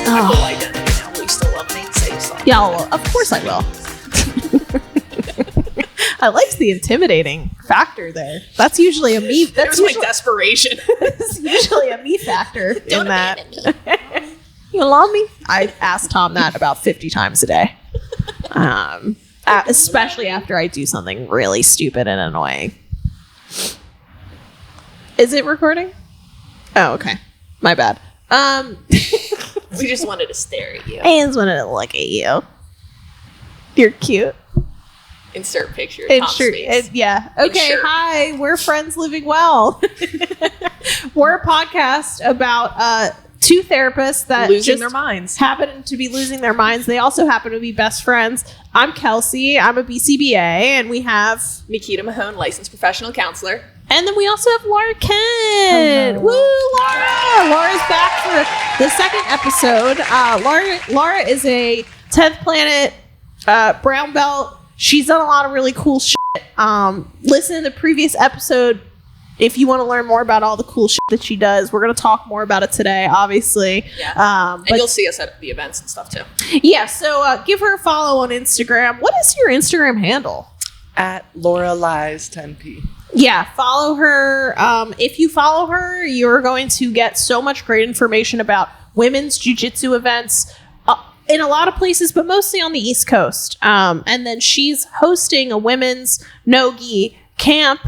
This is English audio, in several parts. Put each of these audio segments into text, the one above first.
my whole identity now. Will you still love me? Say you still love me. Yeah, well, of course I will. I liked the intimidating factor there. That's usually a me. That was my desperation. That's usually a me factor Don't in that. abandon me. You love me? I ask Tom that about 50 times a day. Especially after I do something really stupid and annoying. Is it recording? Oh, okay. My bad. We just wanted to stare at you. I just wanted to look at you. You're cute. Insert picture. Tom's face. Yeah. Okay. Insert. Hi. We're Friends Living Well. We're a podcast about two therapists that losing just their minds. happen to be losing their minds. They also happen to be best friends. I'm Kelsey. I'm a BCBA, and we have Nikita Mahone, licensed professional counselor. And then we also have Laura Kent. Hello. Woo, Laura! Laura's back for the second episode. Laura is a 10th Planet brown belt. She's done a lot of really cool shit. Listen to the previous episode if you want to learn more about all the cool shit that she does. We're going to talk more about it today, obviously. Yeah. But and you'll see us at the events and stuff, too. yeah, so give her a follow on Instagram. What is your Instagram handle? At Laura Lies 10p. Yeah, follow her. If you follow her, you're going to get so much great information about women's jiu-jitsu events in a lot of places, but mostly on the East Coast. And then she's hosting a women's no-gi camp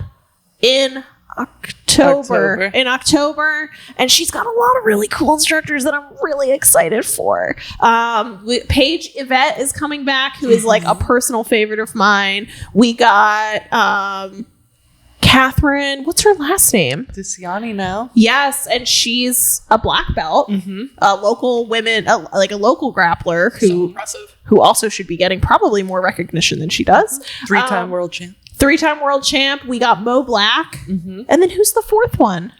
in October. And she's got a lot of really cool instructors that I'm really excited for. Paige Yvette is coming back, who is like a personal favorite of mine. We got Catherine, what's her last name? Disiani now. Yes, and she's a black belt, a local women, like a local grappler So impressive. who also should be getting probably more recognition than she does. Three-time world champ. 3-time world champ. We got Mo Black, and then who's the fourth one?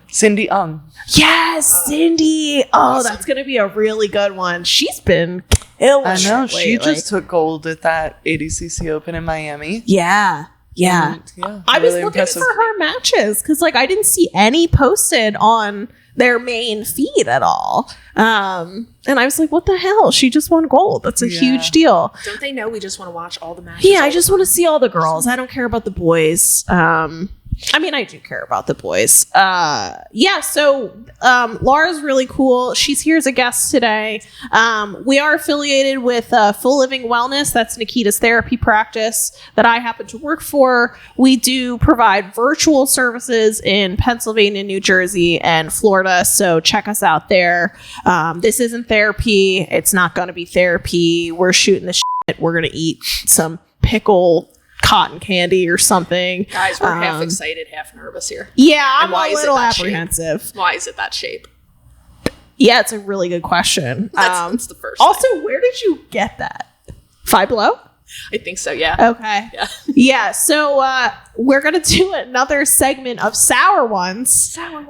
Cindy Ung. Yes, Cindy. Oh, that's gonna be a really good one. She's been killing. I know. it She lately. just took gold at that ADCC Open in Miami. Yeah. And, I was really looking impressive. for her matches because, like, I didn't see any posted on their main feed at all. And I was like, what the hell? She just won gold. That's a huge deal. Don't they know we just want to watch all the matches? Yeah, I just want to see all the girls. I don't care about the boys. I mean, I do care about the boys. So Laura's really cool. She's here as a guest today. We are affiliated with Full Living Wellness. That's Nikita's therapy practice that I happen to work for. We do provide virtual services in Pennsylvania, New Jersey, and Florida. So check us out there. This isn't therapy. It's not going to be therapy. We're shooting the shit. We're going to eat some pickle cotton candy or something. Guys, we're half excited, half nervous here. Yeah, I'm And why a is it little that shape? apprehensive. Why is it that shape? Yeah, it's a really good question. That's the first Also, thing. where did you get that? Five Below? I think so, yeah. Okay. Yeah. Yeah, so we're going to do another segment of Sour Ones. Sour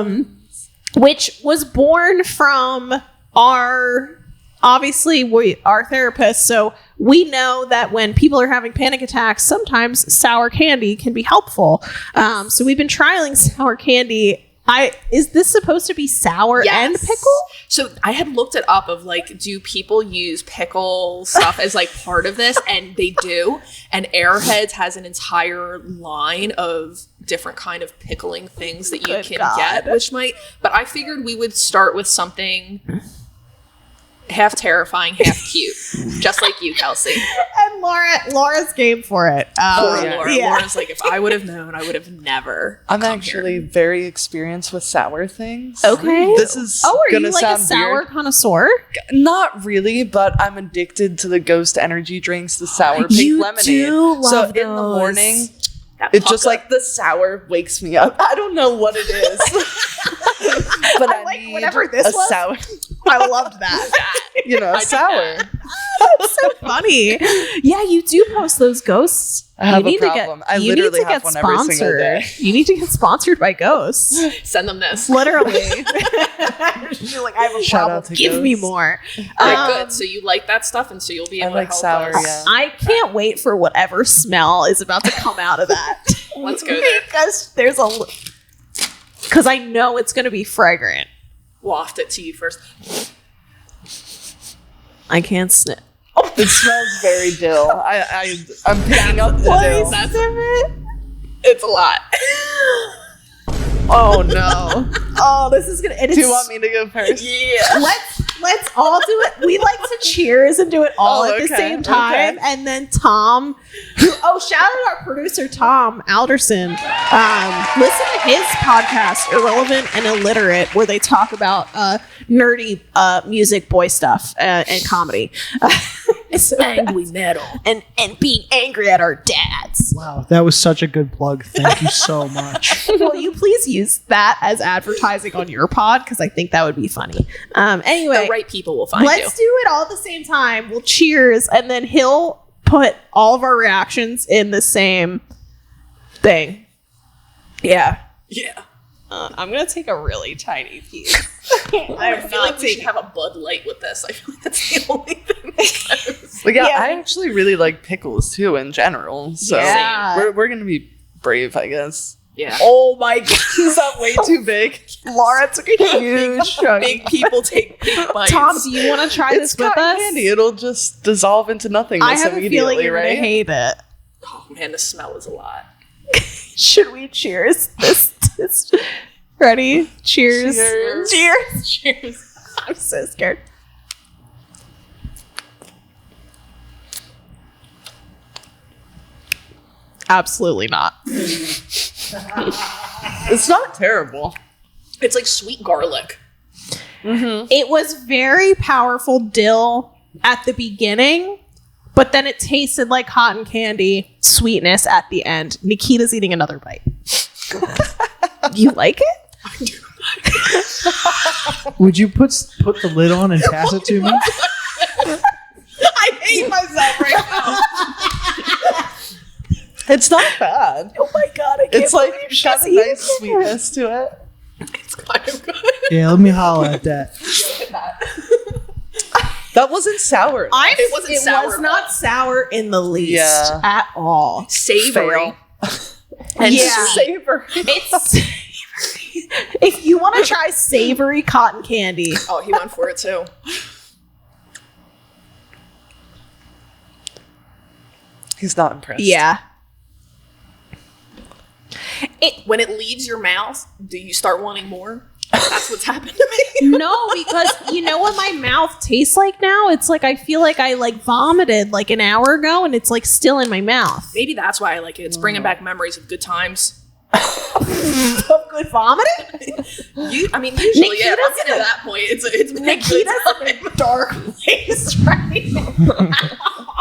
ones. Which was born from our therapists. So we know that when people are having panic attacks, sometimes sour candy can be helpful. So we've been trialing sour candy. Is this supposed to be sour and pickle? So I had looked it up of like, do people use pickle stuff as like part of this? And they do. And Airheads has an entire line of different kind of pickling things that you can get, but I figured we would start with something half terrifying, half cute, just like you, Kelsey. And Laura's game for it. Laura. Laura's like, if I would have known, I would have never. I'm actually very experienced with sour things. Okay. This is are you gonna like sound a sour weird. connoisseur? Not really, but I'm addicted to the Ghost energy drinks, the sour pink You lemonade. do love so in the those. morning, That it's just pucker. like the sour wakes me up. I don't know what it is. But I like need whatever this a was. sour, I loved that. sour. That's so funny. Yeah, you do post those ghosts. I have you a problem. I you literally need to have get one every single sponsored. day. You need to get sponsored by ghosts. Send them this. Literally. You're like, I have a Shout problem. out to Give me ghosts. more. Good. So you like that stuff, and so you'll be I able like to help sour, us. yeah. I can't wait for whatever smell is about to come out of that. Let's go there. Because I know it's going to be fragrant. waft it to you first. I can't sniff. It smells very dill. I'm picking up the dill. It's a lot. Oh no. Oh, this is gonna. Do you want me to go first? Yeah. Let's all do it. We like to cheers and do it all at the same time. Okay. And then Tom, shout out our producer Tom Alderson. Listen to his podcast, Irrelevant and Illiterate, where they talk about nerdy music, boy stuff, and comedy. It's angry metal. And being angry at our dads. Wow, that was such a good plug. Thank you so much. Will you please use that as advertising on your pod? Because I think that would be funny. Anyway, The right people will find you. let's do it all at the same time. We'll cheers, and then he'll put all of our reactions in the same thing. Yeah. Yeah. I'm going to take a really tiny piece. I feel like we should have a Bud Light with this. I feel like that's the only thing that goes. But yeah, Yeah. I actually really like pickles too in general. So Yeah. we're gonna be brave, I guess. Yeah. Oh my God. Is that way too big? Laura took a huge chunk. Big people take big bites. Tom, do you want to try It's this with cotton us? candy. It'll just dissolve into nothingness I have a immediately, feeling you're right? going to hate it. Oh man, the smell is a lot. Should we cheers this? Ready? Cheers. Cheers. Cheers. Cheers. I'm so scared. Absolutely not. It's not terrible. It's like sweet garlic. It was very powerful dill at the beginning, but then it tasted like cotton candy sweetness at the end. Nikita's eating another bite. You like it? Would you put the lid on and pass it to me? I hate myself right now. It's not bad. Oh my God. I can't It's like believe she's got a eating nice it. sweetness to it. It's kind of good. Yeah, let me holler at that. That wasn't sour. It wasn't sour was at not all. sour in the least Yeah. at all. Savory. And Yeah. savory. It's savory. If you want to try savory cotton candy, Oh, he went for it too. He's not impressed. yeah. When it leaves your mouth, do you start wanting more? That's what's happened to me. No, because you know what my mouth tastes like now? It's like I feel like I like vomited like an hour ago and it's like still in my mouth. Maybe that's why I like it. It's bringing back memories of good times. Of good vomiting? Usually, yeah, if I'm Nikita's getting in to a- that point, it's been a good Nikita's in a dark place right now.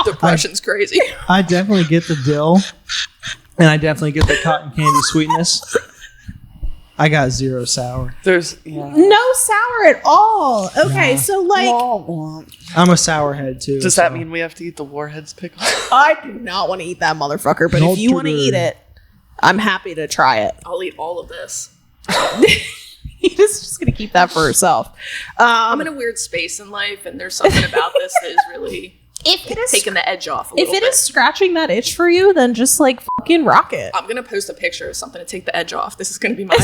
Depression's crazy. I definitely get the dill, and I definitely get the cotton candy sweetness. I got zero sour. There's No sour at all. Okay, Nah. so like Womp womp. I'm a sour head too. Does that so- mean we have to eat the Warheads pickle? I do not want to eat that motherfucker, but Not if you want to today. eat it, I'm happy to try it. I'll eat all of this. He's just gonna keep that for herself. I'm in a weird space in life, and there's something about this that is really If it is taking the edge off a if little it bit. is scratching that itch for you, then just like fucking rock it. I'm gonna post a picture of something to take the edge off. This is gonna be mine.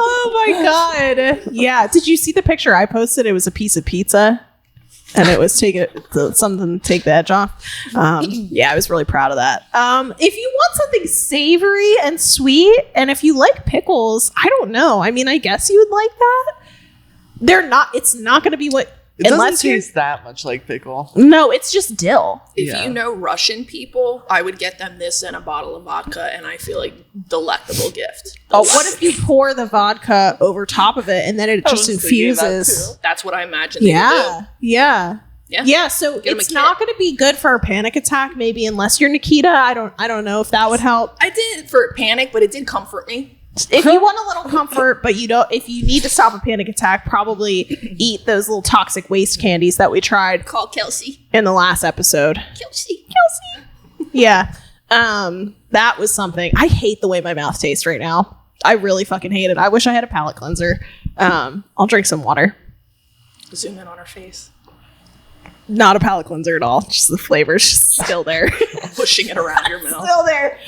Oh my god! Yeah, did you see the picture I posted? It was a piece of pizza, and it was something to take the edge off. Yeah, I was really proud of that. If you want something savory and sweet, and if you like pickles, I don't know. I mean, I guess you would like that. They're not. It's not going to be what. It doesn't unless you're. taste that much like pickle. No, it's just dill. If Yeah. you know Russian people, I would get them this and a bottle of vodka, and I feel like delectable gift. Oh, what if you pour the vodka over top of it and then it I just was thinking that infuses? too. That's what I imagine. They would Yeah, yeah, Yeah. yeah. So Get 'em a it's not kit. going to be good for a panic attack, maybe unless you're Nikita. I don't know if that would help. do. I did for panic, but it did comfort me. If you want a little comfort, but you don't, if you need to stop a panic attack, probably eat those little toxic waste candies that we tried Call Kelsey. in the last episode. Kelsey. Yeah, that was something. I hate the way my mouth tastes right now. I really fucking hate it. I wish I had a palate cleanser. I'll drink some water. Zoom in on her face. Not a palate cleanser at all. Just the flavor's just still there. Push pushing it around your mouth. Still there.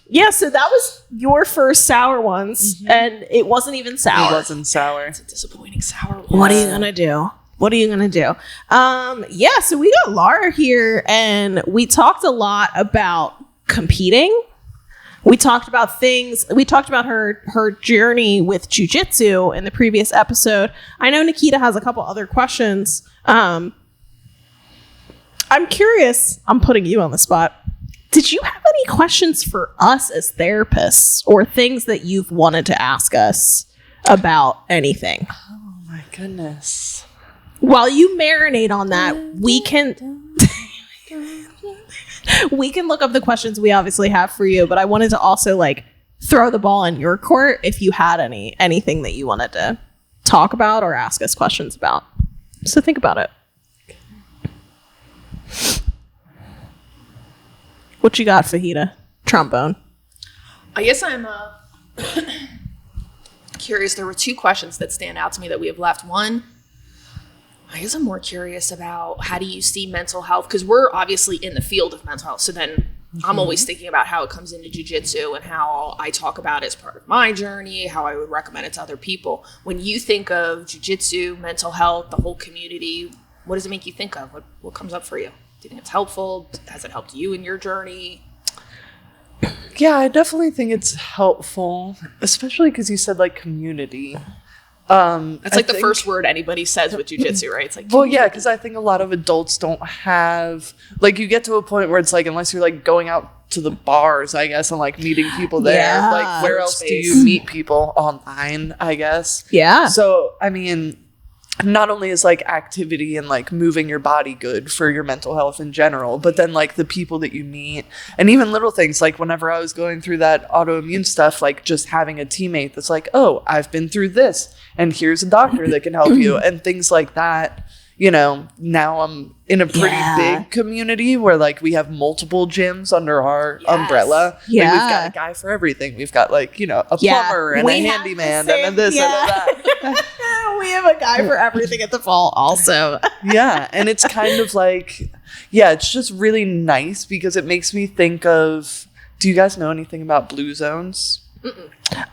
Yeah, so that was your first sour ones, and it wasn't even sour. It wasn't sour. It's a disappointing sour one. What are you gonna do? What are you gonna do? Yeah, so we got Laura here, and we talked a lot about competing. We talked about things. We talked about her journey with jujitsu in the previous episode. I know Nikita has a couple other questions. I'm curious. I'm putting you on the spot. Did you have any questions for us as therapists, or things that you've wanted to ask us about anything? Oh my goodness. While you marinate on that, we can look up the questions we obviously have for you, but I wanted to also like throw the ball in your court if you had anything that you wanted to talk about or ask us questions about. So think about it. What you got, Fajita? Trombone. I guess I'm curious. There were two questions that stand out to me that we have left. One, I guess I'm more curious about how do you see mental health? Because we're obviously in the field of mental health. So then I'm always thinking about how it comes into jiu-jitsu and how I talk about it as part of my journey, how I would recommend it to other people. When you think of jiu-jitsu, mental health, the whole community, what does it make you think of? What comes up for you? Do you think it's helpful? Has it helped you in your journey? Yeah, I definitely think it's helpful, especially because you said like community. That's like the first word anybody says with jiu-jitsu, right? It's like, well, yeah, because I think a lot of adults don't have, like, you get to a point where it's like, unless you're like going out to the bars, I guess, and like meeting people there, Yeah. like where else do you meet people? Online, I guess. Yeah. So, I mean, not only is like activity and like moving your body good for your mental health in general, but then like the people that you meet and even little things like whenever I was going through that autoimmune stuff, like just having a teammate that's like, oh, I've been through this and here's a doctor that can help you and things like that. You know, now I'm in a pretty big community where like we have multiple gyms under our umbrella. Yeah. Like, we've got a guy for everything. We've got like, you know, a plumber and a handyman and a this and a that. We have a guy for everything at the Vault also. Yeah, and it's kind of like, yeah, it's just really nice because it makes me think of, do you guys know anything about blue zones?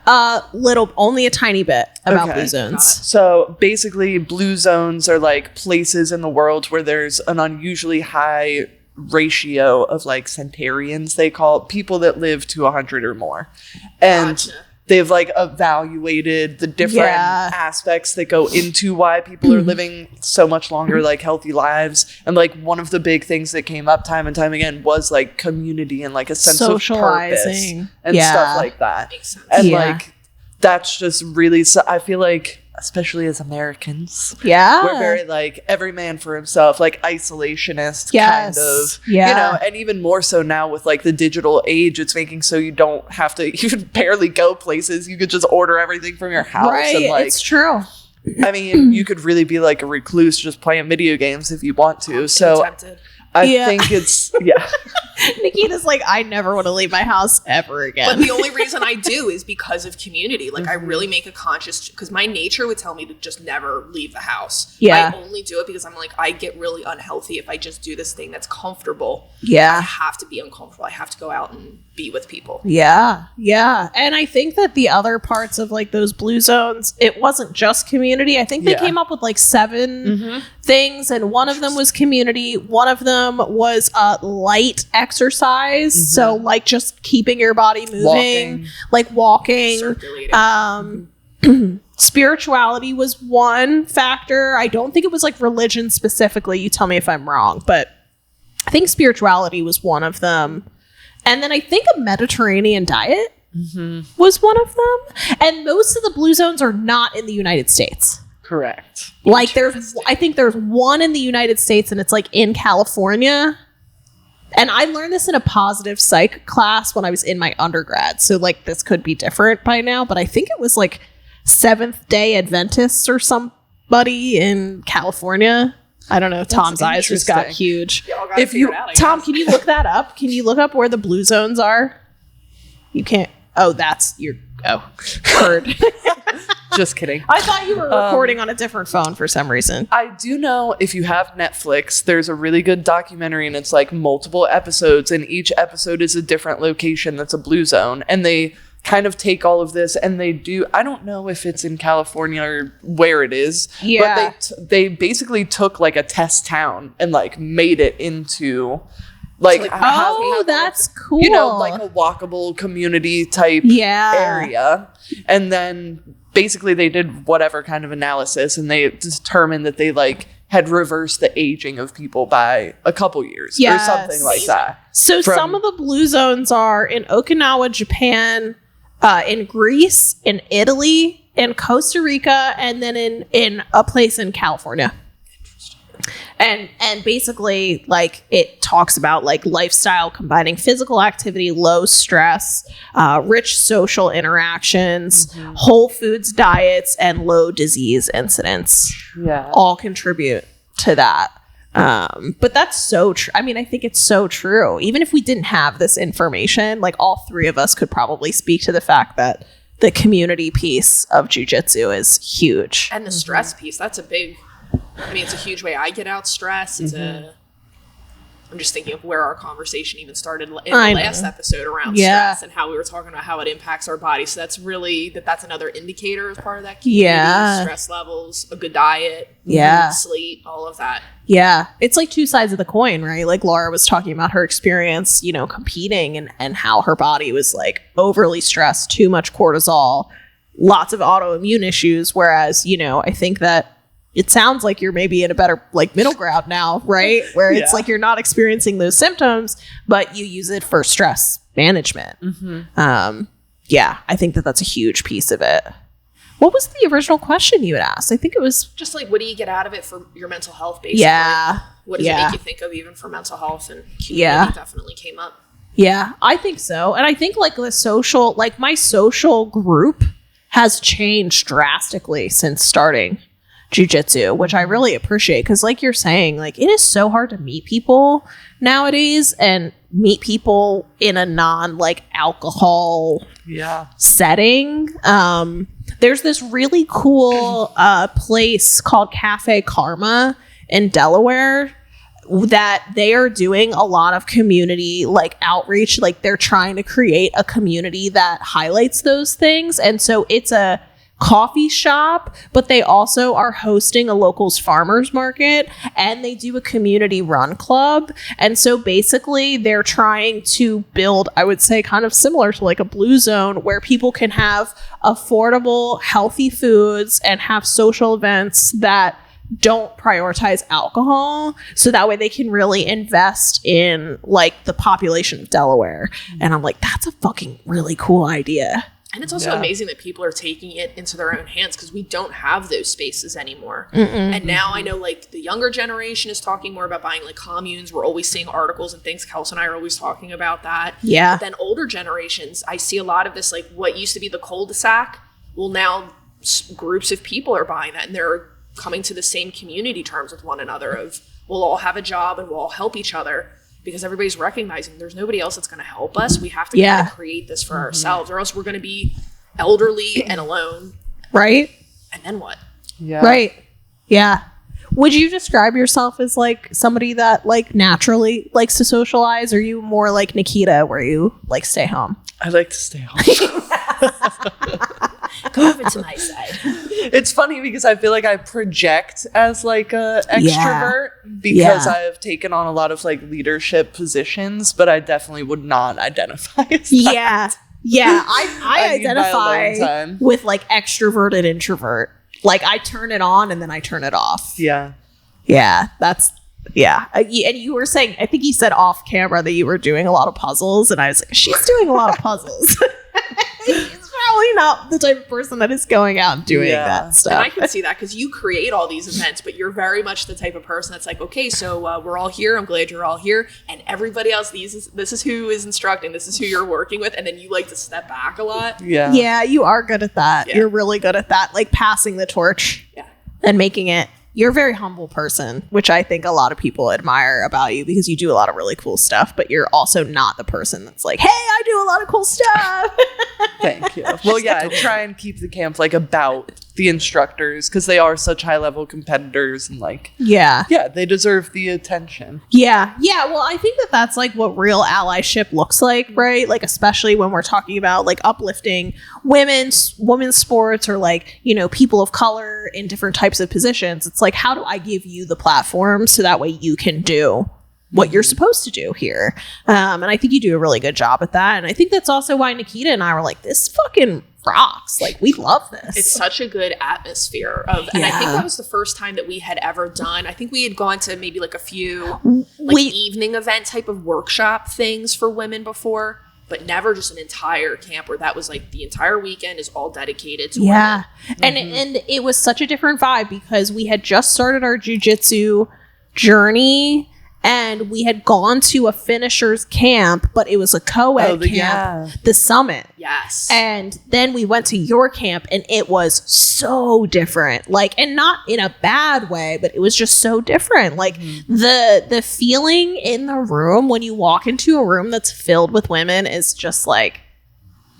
Only a tiny bit about Okay. blue zones. So basically blue zones are like places in the world where there's an unusually high ratio of like centenarians, they call it, people that live to 100 or more. And Gotcha. they've like evaluated the different aspects that go into why people are living so much longer, like healthy lives. And like one of the big things that came up time and time again was like community and like a sense of purpose Socializing. and stuff like that. Makes sense. And Yeah. like that's just really, I feel like, especially as Americans, Yeah. we're very like every man for himself, like isolationist Yes. kind of, Yeah. you know, and even more so now with like the digital age, it's making so you don't have to, you could barely go places. You could just order everything from your house. Right. And like, It's true. I mean, you could really be like a recluse just playing video games if you want to. So Tempted. I Yeah. think it's, yeah. Nikita's like, I never want to leave my house ever But again. the only reason I do is because of community. Like, I really make a conscious, because my nature would tell me to just never leave the house. Yeah. I only do it because I'm like, I get really unhealthy if I just do this thing that's comfortable. I Yeah. have to be uncomfortable. I have to go out and be with people. Yeah. Yeah. And I think that the other parts of like those blue zones, it wasn't just community. I think they Yeah. came up with like 7 things, and one of them was community. One of them was light exercise. So like just keeping your body moving, Walking. like walking. Circulating. Spirituality was one factor. I don't think it was like religion specifically. You tell me if I'm wrong, but I think spirituality was one of them. And then I think a Mediterranean diet was one of them. And most of the blue zones are not in the United States. Correct. Like I think there's one in the United States, and it's like in California. And I learned this in a positive psych class when I was in my undergrad. So like this could be different by now, but I think it was like Seventh Day Adventists or somebody in California. I don't know. Tom's eyes just got interesting. huge. Y'all gotta If figure you- it out, I Tom, guess. can you look that up? Can you look up where the blue zones are? You can't. Oh, that's your. Oh, heard. Just kidding. I thought you were recording on a different phone for some reason. I do know if you have Netflix, there's a really good documentary and it's like multiple episodes and each episode is a different location that's a blue zone. And they kind of take all of this and they do, I don't know if it's in California or where it is, but they basically took like a test town and like made it into like, that's cool. You know, like a walkable community type area. And then basically they did whatever kind of analysis and they determined that they like had reversed the aging of people by a couple years or something like that. So some of the blue zones are in Okinawa, Japan, in Greece, in Italy, in Costa Rica, and then in a place in California. And basically, like, it talks about like lifestyle combining physical activity, low stress, rich social interactions, whole foods diets, and low disease incidence. Yeah, all contribute to that. But that's so true. I mean, I think it's so true. Even if we didn't have this information, like all three of us could probably speak to the fact that the community piece of jiu-jitsu is huge. And the stress piece, that's a big, I mean, it's a huge way I get out stress. It's I'm just thinking of where our conversation even started in the last episode around stress and how we were talking about how it impacts our body. So that's really, that's another indicator as part of that community. Stress levels, a good diet, sleep, all of that. Yeah. It's like two sides of the coin, right? Like Laura was talking about her experience, you know, competing and how her body was like overly stressed, too much cortisol, lots of autoimmune issues. Whereas, you know, I think that it sounds like you're maybe in a better like middle ground now, right? Where it's like you're not experiencing those symptoms, but you use it for stress management. Yeah, I think that that's a huge piece of it. What was the original question you had asked? I think it was just like, what do you get out of it for your mental health, basically? Yeah. What does it make you think of even for mental health? And community definitely came up. Yeah, I think so. And I think like the social, like my social group has changed drastically since starting jiu-jitsu, which I really appreciate because like you're saying, like it is so hard to meet people nowadays and meet people in a non like alcohol setting. There's this really cool place called Cafe Karma in Delaware that they are doing a lot of community like outreach. Like they're trying to create a community that highlights those things. And so it's a coffee shop, but they also are hosting a locals farmers market and they do a community run club. And so basically they're trying to build, I would say kind of similar to like a blue zone where people can have affordable, healthy foods and have social events that don't prioritize alcohol. So that way they can really invest in like the population of Delaware. And I'm like, that's a fucking really cool idea. And it's also amazing that people are taking it into their own hands because we don't have those spaces anymore. And now I know like the younger generation is talking more about buying like communes. We're always seeing articles and things. Kelsey and I are always talking about that. Yeah. But then older generations, I see a lot of this, like what used to be the cul-de-sac. Well, now groups of people are buying that and they're coming to the same community terms with one another of we'll all have a job and we'll all help each other. Because everybody's recognizing there's nobody else that's going to help us. We have to kind of create this for ourselves or else we're going to be elderly and alone. Right. And then what? Yeah. Right. Yeah. Would you describe yourself as like somebody that like naturally likes to socialize? Or are you more like Nikita where you like stay home? I like to stay home. Go over to my side. It's funny because I feel like I project as like a extrovert because I have taken on a lot of like leadership positions, but I definitely would not identify as that. Yeah. I identify with like extrovert and introvert. Like I turn it on and then I turn it off. Yeah. Yeah. That's and you were saying, I think you said off camera that you were doing a lot of puzzles and I was like, she's doing a lot of puzzles. He's probably not the type of person that is going out and doing that stuff. And I can see that because you create all these events, but you're very much the type of person that's like, okay, so we're all here. I'm glad you're all here. And everybody else, this is who is instructing. This is who you're working with. And then you like to step back a lot. Yeah. Yeah, you are good at that. Yeah. You're really good at that. Like passing the torch and making it you're a very humble person, which I think a lot of people admire about you because you do a lot of really cool stuff, but you're also not the person that's like, hey, I do a lot of cool stuff. Thank you. Well, yeah, I try and keep the camp like about the instructors because they are such high level competitors and like yeah, they deserve the attention. Yeah. Well, I think that that's like what real allyship looks like, right? Like especially when we're talking about like uplifting women's sports or like, you know, people of color in different types of positions. It's like, how do I give you the platform so that way you can do what you're supposed to do here? And I think you do a really good job at that. And I think that's also why Nikita and I were like, this fucking rocks. Like, we love this. It's such a good atmosphere of, and I think that was the first time that we had ever done. I think we had gone to maybe like a few evening event type of workshop things for women before, but never just an entire camp where that was like the entire weekend is all dedicated to women. And it was such a different vibe because we had just started our jiu-jitsu journey. And we had gone to a finishers camp, but it was a co-ed camp, the Summit. Yes. And then we went to your camp and it was so different. Like, and not in a bad way, but it was just so different. Like the feeling in the room when you walk into a room that's filled with women is just like,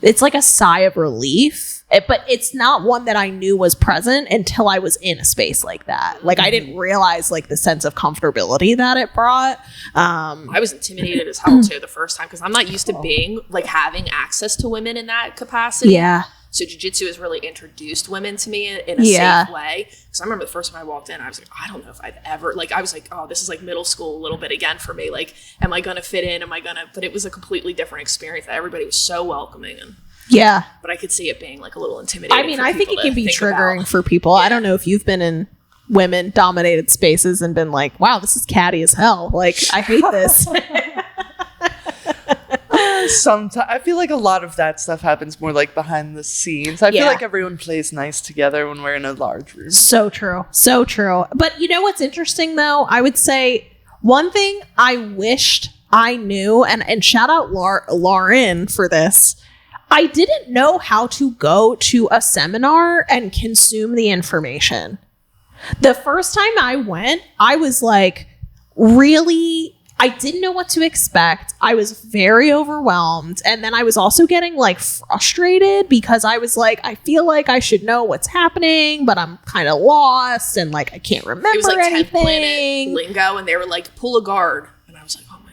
it's like a sigh of relief. But it's not one that I knew was present until I was in a space like that. Like I didn't realize like the sense of comfortability that it brought. I was intimidated as hell too the first time because I'm not used to being like having access to women in that capacity. Yeah. So jiu-jitsu has really introduced women to me in a safe way. Because I remember the first time I walked in, I was like, I don't know if I've ever, like, I was like, oh, this is like middle school a little bit again for me. Like, am I going to fit in? But it was a completely different experience. Everybody was so welcoming. But I could see it being like a little intimidating. I mean, I think it can be triggering for people. I don't know if you've been in women dominated spaces and been like, wow, this is catty as hell. Like, I hate this. Sometimes I feel like a lot of that stuff happens more like behind the scenes. I feel like everyone plays nice together when we're in a large room. So true. But you know what's interesting though? I would say one thing I wished I knew, and shout out Lauren for this. I didn't know how to go to a seminar and consume the information. The first time I went, I was like, really, I didn't know what to expect. I was very overwhelmed. And then I was also getting like frustrated because I was like, I feel like I should know what's happening, but I'm kind of lost and like I can't remember anything. It was like 10th Planet lingo and they were like, pull a guard. And I was like, oh my God.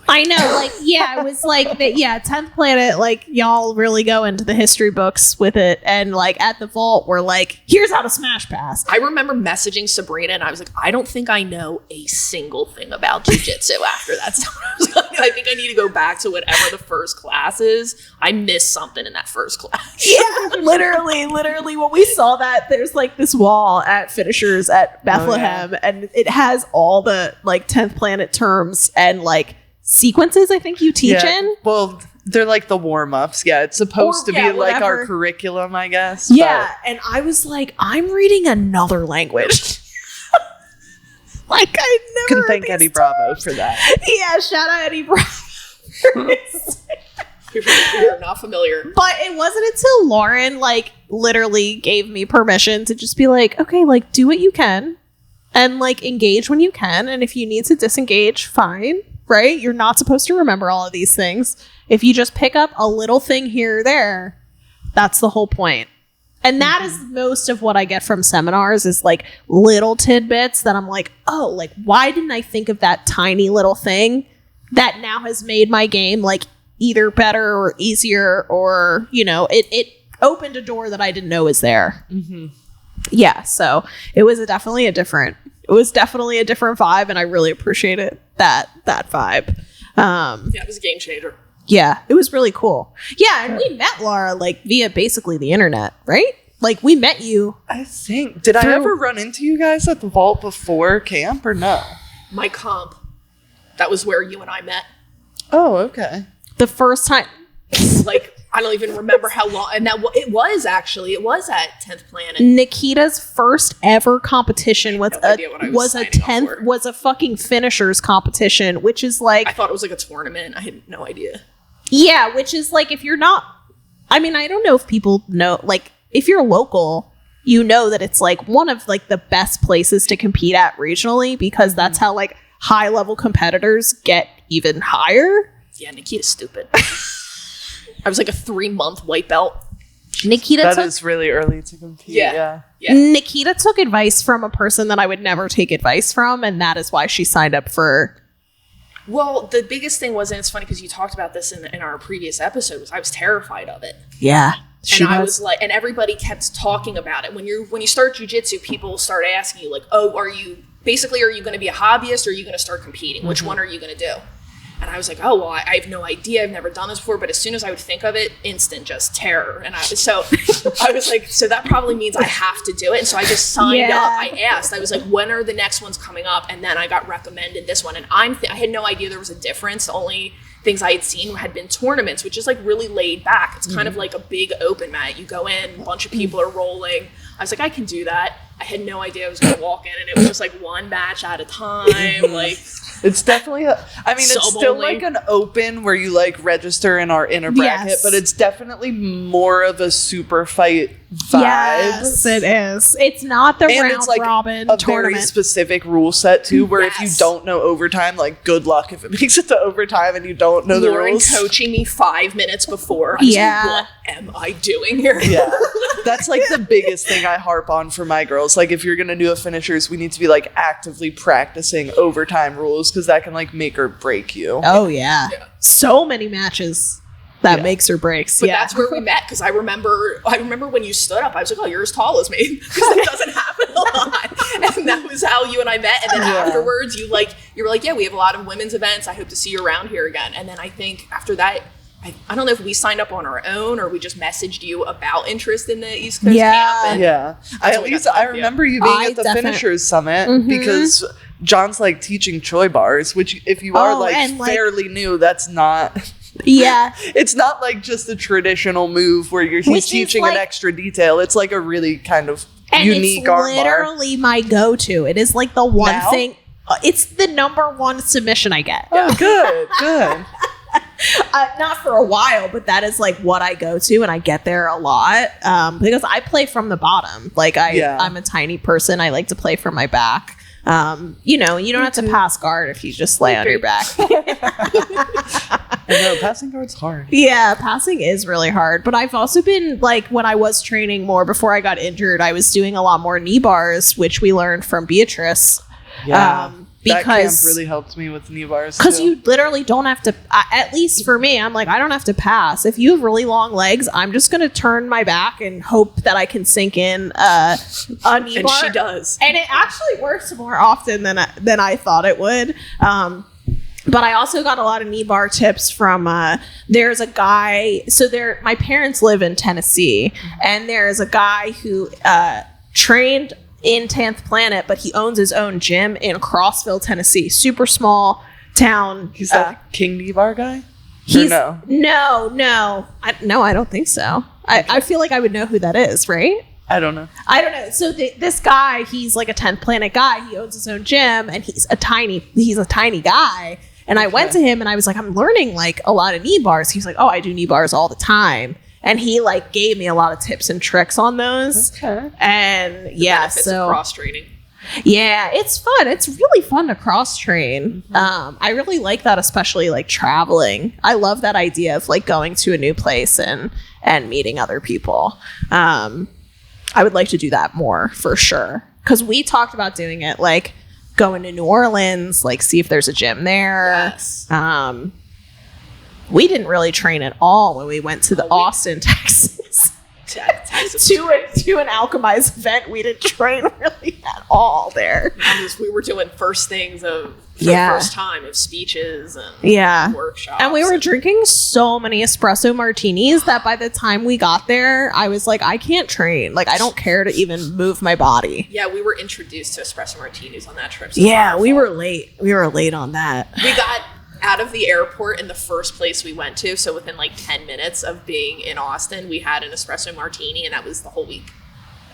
I know, like, yeah, it was like, 10th Planet, like, y'all really go into the history books with it, and, like, at the Vault, we're like, here's how to smash pass. I remember messaging Sabrina, and I was like, I don't think I know a single thing about jiu-jitsu after that. So I was like, I think I need to go back to whatever the first class is. I missed something in that first class. Yeah, literally, when we saw that, there's, like, this wall at Finishers at Bethlehem, and it has all the, like, 10th Planet terms and, like, sequences I think you teach in. Well, they're like the warm-ups. Yeah, it's supposed to be like our curriculum, I guess. Yeah, and I was like, I'm reading another language. Like I never can thank Eddie Bravo for that. Yeah, shout out Eddie Bravo. You're not familiar. But it wasn't until Lauren like literally gave me permission to just be like, okay, like do what you can and like engage when you can, and if you need to disengage, fine. Right? You're not supposed to remember all of these things. If you just pick up a little thing here or there, that's the whole point. And that is most of what I get from seminars is like little tidbits that I'm like, oh, like why didn't I think of that tiny little thing that now has made my game like either better or easier, or, you know, it opened a door that I didn't know was there. Yeah. So it was definitely a different vibe, and I really appreciated that vibe. Yeah, it was a game changer. Yeah, it was really cool. Yeah, and we met Laura like via basically the internet, right? Like we met you. I think. Did I ever run into you guys at the Vault before camp or no? My comp. That was where you and I met. Oh, okay. The first time. Like, I don't even remember how long. And that it was at 10th Planet. Nikita's first ever competition was was a fucking finishers competition, which is like, I thought it was like a tournament. I had no idea. Yeah, which is like, if you're not, I mean, I don't know if people know, like if you're local, you know that it's like one of like the best places to compete at regionally, because that's how like high level competitors get even higher. Yeah, Nikita's stupid. I was like a 3-month white belt. That is really early to compete. Yeah. Nikita took advice from a person that I would never take advice from, and that is why she signed up for. Well, the biggest thing was, and it's funny because you talked about this in our previous episode, was I was terrified of it. Yeah. I was like, and everybody kept talking about it. When you start jiu-jitsu, people start asking you like, oh, are you going to be a hobbyist, or are you going to start competing? Which one are you going to do? And I was like, oh, well, I have no idea. I've never done this before. But as soon as I would think of it, instant just terror. And so I was like, so that probably means I have to do it. And so I just signed up. I asked. I was like, when are the next ones coming up? And then I got recommended this one. And I had no idea there was a difference. The only things I had seen had been tournaments, which is like really laid back. It's kind of like a big open mat. You go in, a bunch of people are rolling. I was like, I can do that. I had no idea I was going to walk in, and it was just like one match at a time. Like, it's definitely it's still only. like an open where you like register and are in a bracket, but it's definitely more of a super fight vibe. Yes, it is. It's not the round it's like robin a tournament. very specific rule set too, where if you don't know overtime, like good luck if it makes it to overtime and you don't know the Lauren rules. coaching me 5 minutes before. I was like, what am I doing here? Yeah. That's like the biggest thing I harp on for my girls. Like if you're going to do a finishers, we need to be like actively practicing overtime rules, because that can like make or break you. Oh yeah. So many matches that makes or breaks. But that's where we met, because I remember when you stood up, I was like, oh, you're as tall as me, because that doesn't happen a lot. And that was how you and I met. And then afterwards you were like, yeah, we have a lot of women's events. I hope to see you around here again. And then I think after that, I don't know if we signed up on our own or we just messaged you about interest in the East Coast camp. I remember you being at the Finishers Summit, because John's like teaching choi bars, which if you are fairly new, that's not... Yeah. It's not like just a traditional move where he's teaching an extra detail. It's like a really kind of unique armbar. It's literally my go-to. It is like the one thing. It's the number one submission I get. Oh, good. Not for a while, but that is like what I go to, and I get there a lot because I play from the bottom. Like I'm a tiny person. I like to play from my back. You don't have to pass guard if you just lay on your back. I know, passing guard's hard. Yeah, passing is really hard. But I've also been, like, when I was training more before I got injured, I was doing a lot more knee bars, which we learned from Beatrice. Yeah. That camp really helped me with knee bars. Because you literally don't have to, at least for me, I'm like, I don't have to pass. If you have really long legs, I'm just going to turn my back and hope that I can sink in a knee bar. And she does. And it actually works more often than I thought it would. But I also got a lot of knee bar tips from, there's a guy, my parents live in Tennessee, and there's a guy who trained in 10th Planet, but he owns his own gym in Crossville, Tennessee. Super small town. He's that King Knee Bar guy? No, I don't think so. Okay. I feel like I would know who that is, right? I don't know. So this guy, he's like a 10th Planet guy. He owns his own gym, and he's a tiny guy. And I went to him and I was like, I'm learning like a lot of knee bars. He's like, oh, I do knee bars all the time. And he like gave me a lot of tips and tricks on those. Okay. And so cross training. Yeah, it's fun. It's really fun to cross train. I really like that, especially like traveling. I love that idea of like going to a new place and meeting other people. I would like to do that more for sure. Because we talked about doing it like going to New Orleans, like see if there's a gym there. Yes. We didn't really train at all when we went to the Austin, Texas. to an Alchemized event. We didn't train really at all there. We were doing first things for the first time of speeches and workshops. And we were drinking so many espresso martinis that by the time we got there, I was like, I can't train. Like, I don't care to even move my body. Yeah, we were introduced to espresso martinis on that trip. So we were late. We were late on that. We got out of the airport in the first place we went to, so within like 10 minutes of being in Austin, we had an espresso martini, and that was the whole week.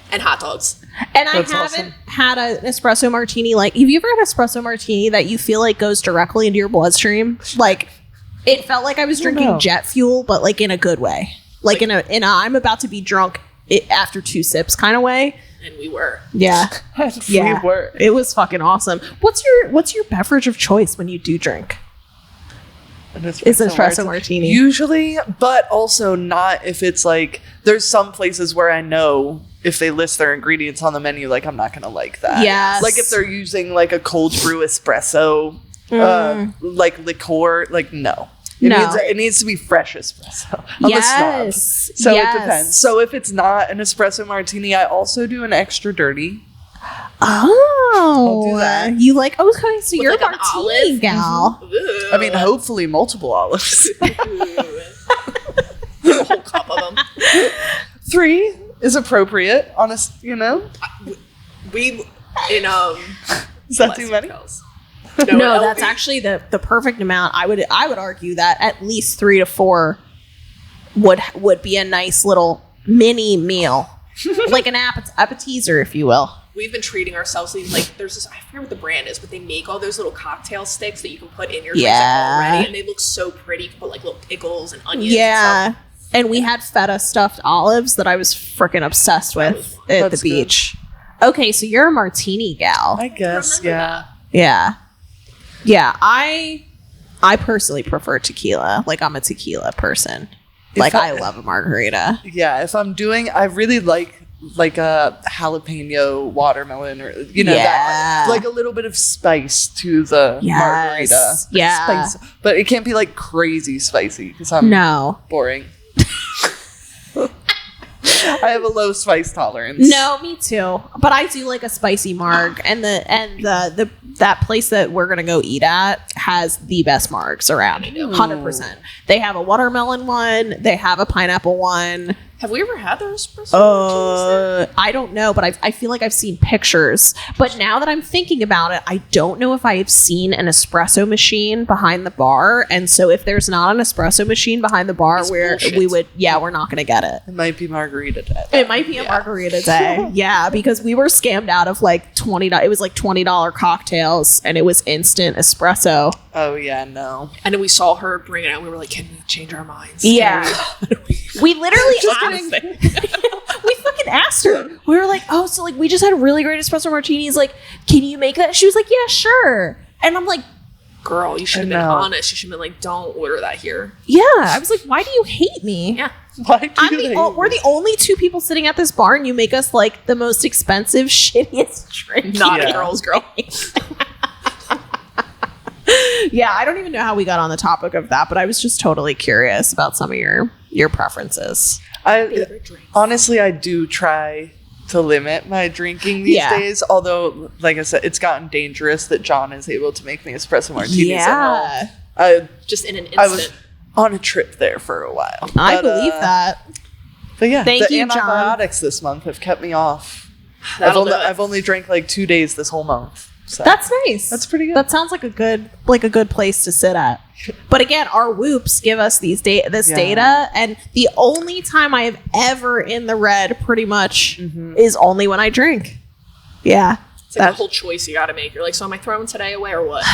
And hot dogs. And I haven't had an espresso martini. Like, have you ever had an espresso martini that you feel like goes directly into your bloodstream? Like, it felt like I was drinking jet fuel, but like in a good way. Like in a I'm about to be drunk after 2 sips kind of way. And we were. Yeah. We were. It was fucking awesome. What's your beverage of choice when you do drink? It's an espresso martini. Usually, but also not if it's like, there's some places where I know if they list their ingredients on the menu, like, I'm not going to like that. Yes. Like if they're using like a cold brew espresso, like liqueur, like no. It needs to be fresh espresso. I'm a snob. So it depends. So if it's not an espresso martini, I also do an extra dirty. Oh, I'll do that. you like? Oh, okay. So you're like a an martini olive? gal. Ooh. I mean, hopefully multiple olives. A whole cup of them. 3 is appropriate. Honest, you know. We in Is that too many? No, that's actually the perfect amount. I would argue that at least 3 to 4 would be a nice little mini meal, like an appetizer, if you will. We've been treating ourselves like there's this, I forget what the brand is, but they make all those little cocktail sticks that you can put in your drinks already, and they look so pretty. You can put like little pickles and onions. Yeah. And stuff. And we had feta stuffed olives that I was freaking obsessed with at the beach. Good. Okay, so you're a martini gal. I guess, yeah. Yeah. Yeah, I personally prefer tequila. Like, I'm a tequila person. Like, I love a margarita. Yeah, if I'm doing, I really like a jalapeno watermelon, or that, like a little bit of spice to the margarita. Yeah. Spice. But it can't be like crazy spicy because I'm boring. I have a low spice tolerance. No, me too. But I do like a spicy marg, and the that place that we're gonna go eat at has the best margs around. 100%. They have a watermelon one. They have a pineapple one. Have we ever had those espresso? I don't know, but I feel like I've seen pictures. But now that I'm thinking about it, I don't know if I have seen an espresso machine behind the bar. And so if there's not an espresso machine behind the bar, we're not going to get it. It might be margarita day. It might be a margarita day. Yeah, because we were scammed out of like $20. It was like $20 cocktails, and it was instant espresso. Oh, yeah, no. And then we saw her bring it out. We were like, can we change our minds? Yeah. We literally we fucking asked her. We were like, oh, so like we just had really great espresso martinis. Like, can you make that? She was like, yeah, sure. And I'm like, girl, you should have been honest. You should have been like, don't order that here. Yeah. I was like, why do you hate me? Yeah. Why do you hate me? We're the only 2 people sitting at this bar, and you make us like the most expensive, shittiest drink. Not a girl's girl. Yeah, I don't even know how we got on the topic of that, but I was just totally curious about some of your preferences. Honestly, I do try to limit my drinking these days. Although, like I said, it's gotten dangerous that John is able to make me espresso martinis at home. Just in an instant. I was on a trip there for a while. I believe that. But yeah, Thank the you, John. antibiotics this month have kept me off. I've only drank like 2 days this whole month. So. That's nice. That's pretty good. That sounds like a good place to sit at. But again, our whoops give us this data, and the only time I have ever in the red, pretty much, is only when I drink. Yeah, it's like a whole choice you got to make. You're like, so am I throwing today away or what?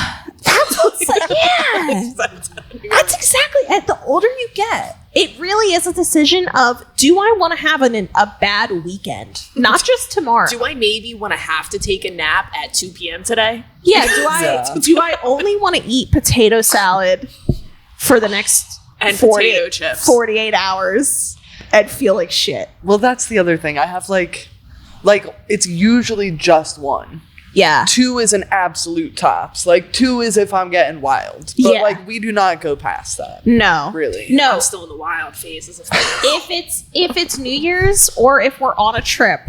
That's what's like, yeah. That's exactly. And the older you get, it really is a decision of, do I want to have a bad weekend? Not just tomorrow. Do I maybe want to have to take a nap at 2 p.m. today? Yeah. Do I only want to eat potato salad for the next and potato chips 48 hours and feel like shit? Well, that's the other thing. I have like it's usually just one. Yeah. 2 is an absolute tops. Like 2 is if I'm getting wild. But like we do not go past that. No. Really. No. I'm still in the wild phases of if it's New Year's or if we're on a trip,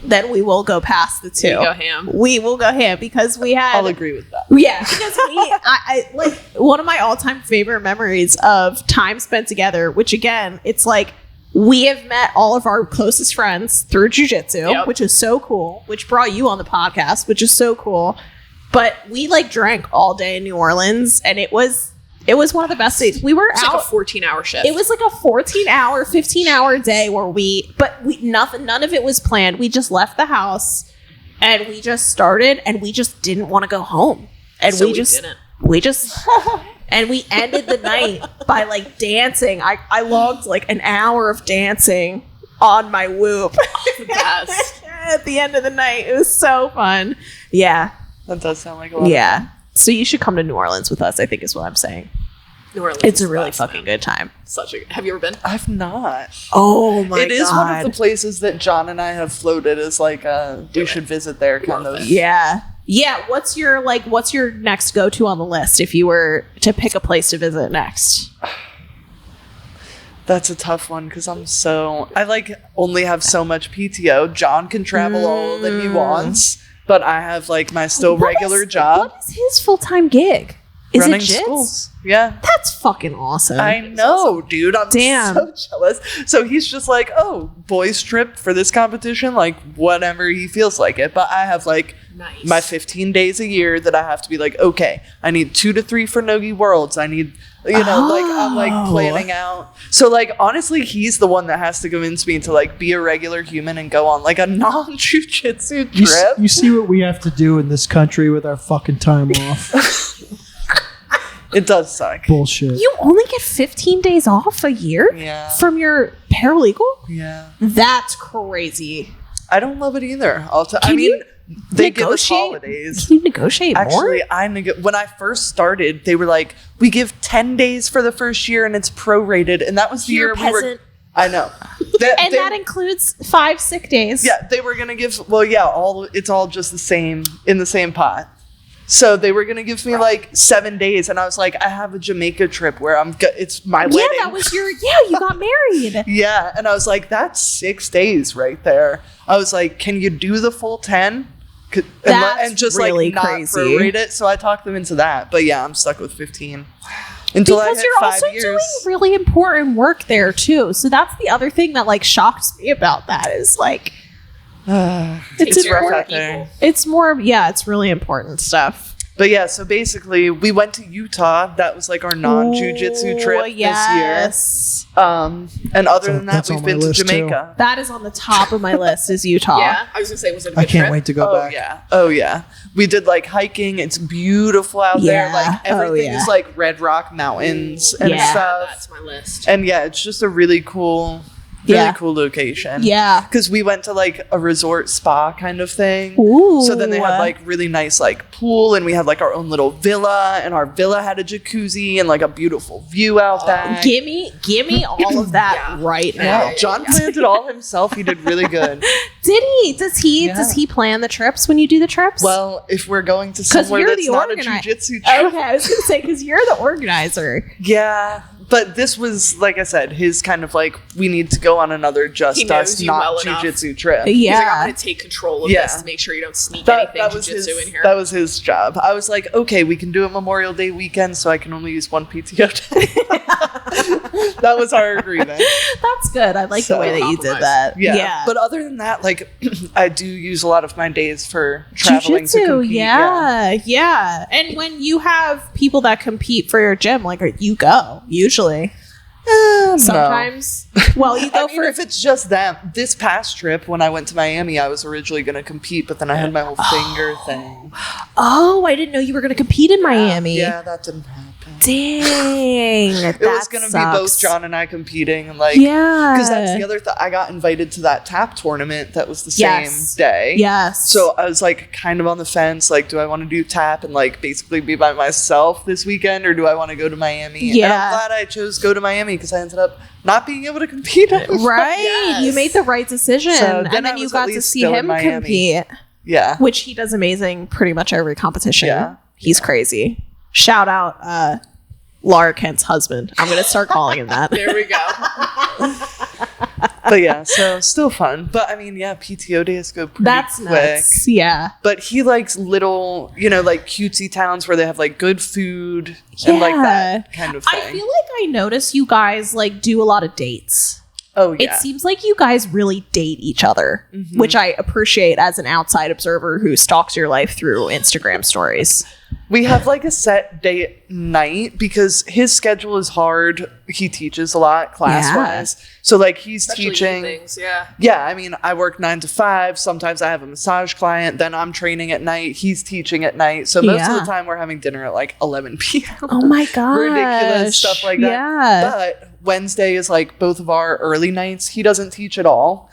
then we will go past the 2. We will go ham because we had. I'll agree with that. Yeah, because I like one of my all-time favorite memories of time spent together, which again, it's like we have met all of our closest friends through jiu-jitsu, which is so cool, which brought you on the podcast, which is so cool. But we like drank all day in New Orleans, and it was one of the best days. We were out. Like a 14-hour shift. It was like a 14-hour, 15-hour day none of it was planned. We just left the house and we just started, and we just didn't want to go home. And so we just and we ended the night by like dancing. I logged like an hour of dancing on my whoop The best. at the end of the night. It was so fun. Yeah. That does sound like a lot. Yeah. So you should come to New Orleans with us, I think is what I'm saying. New Orleans It's is a really the best, fucking man. good time. Have you ever been? I've not. Oh my god. It is one of the places that John and I have floated as like we should visit there kind Love of. it. Yeah. Yeah. What's your next go-to on the list if you were to pick a place to visit next? That's a tough one because I like only have so much PTO. John can travel all that he wants, but I have like my regular job. What is his full-time gig? Is running it jits? schools. Yeah. That's fucking awesome. I know, dude. I'm Damn. so jealous. So he's just like, oh, boys trip for this competition, like whenever he feels like it. But I have like Nice. my 15 days a year that I have to be like, okay, I need 2 to 3 for Nogi Worlds. I need, like I'm like planning out. So like honestly, he's the one that has to convince me to like be a regular human and go on like a non-jujitsu trip. You see what we have to do in this country with our fucking time off. It does suck. Bullshit. You only get 15 days off a year Yeah. from your paralegal? Yeah. That's crazy. I don't love it either. I Can mean, you they give us negotiate? holidays. Can you negotiate more? Actually, when I first started, they were like, we give 10 days for the first year and it's prorated. And that was the You're year a we were. peasant. I know. And that includes 5 sick days. Yeah, they were going to give, it's all just the same, in the same pot. So they were going to give me like 7 days. And I was like, I have a Jamaica trip where it's my wedding. Yeah, that was you got married. Yeah. And I was like, that's 6 days right there. I was like, can you do the full 10? That's And just really like not crazy. prorate it. So I talked them into that. But yeah, I'm stuck with 15 until I Because hit you're 5 also years. doing really important work there too. So that's the other thing that like shocks me about that is like It's rough out there. it's more it's really important stuff. But yeah, so basically we went to Utah. That was like our non-jujitsu trip this Yes. year. And other than that, That's on we've my been to list, too. Jamaica. That is on the top of my list is Utah. Yeah, I was gonna say, was it a good I can't trip? wait to go Oh back. yeah. Oh yeah. We did like hiking. It's beautiful out there. Yeah. Like Oh, everything yeah. is like Red Rock Mountains and Yeah. stuff. That's my list. And yeah, it's just a really cool location. Yeah. Because we went to like a resort spa kind of thing. Ooh. So then they had like really nice like pool, and we had like our own little villa, and our villa had a jacuzzi and like a beautiful view out back. Give me all of that Yeah. right now. Yeah, John planned it all himself. He did really good. Did he? Does Yeah. he plan the trips when you do the trips? Well, if we're going to somewhere you're that's the not a organi- jujitsu trip, okay, I was gonna say because you're the organizer. yeah. But this was, like I said, his kind of like, we need to go on another just He knows us, you not well enough. jujitsu trip. He's like, I'm Yeah. gonna take control of Yeah. this to make sure you don't sneak That anything was jujitsu his. in here. That was his job. I was like, okay, we can do a Memorial Day weekend, so I can only use one PTO day. That was our agreement. That's good. I like the So- way that you did Compromise. that. Yeah. But other than that, like, I do use a lot of my days for traveling to Jiu-jitsu, compete. yeah. And when you have people that compete for your gym, like you go usually. No. Sometimes, well, you go I mean, for if it's just them. This past trip, when I went to Miami, I was originally going to compete, but then I had my whole finger thing. Oh, I didn't know you were going to compete in Miami. Yeah, that didn't happen. Dang, It was going to be both John and I competing, and like, Yeah, because that's the other thing. I got invited to that tap tournament that was the Yes. same day. Yes. So I was like kind of on the fence, like, do I want to do tap and like basically be by myself this weekend, or do I want to go to Miami? And Yeah. I'm glad I chose go to Miami because I ended up not being able to compete. right, Yes. you made the right decision, So and then I then you was got at to least see still in him Miami. compete, Yeah. which he does amazing pretty much every competition. Yeah. He's crazy. Shout out Laura Kent's husband. I'm gonna start calling him that. There we go. But yeah, so still fun. But I mean, yeah, PTO days go pretty That's quick. nuts. Yeah. But he likes little, like cutesy towns where they have like good food and like that kind of thing. I feel like I notice you guys like do a lot of dates. Oh yeah. It seems like you guys really date each other, which I appreciate as an outside observer who stalks your life through Instagram stories. We have like a set date night because his schedule is hard. He teaches a lot class wise. So like he's Especially teaching. things, yeah. Yeah, I mean, I work 9 to 5. Sometimes I have a massage client. Then I'm training at night. He's teaching at night. So most of Yeah. the time we're having dinner at like 11 p.m. Oh my gosh. Ridiculous stuff like that. Yeah. But Wednesday is like both of our early nights. He doesn't teach at all.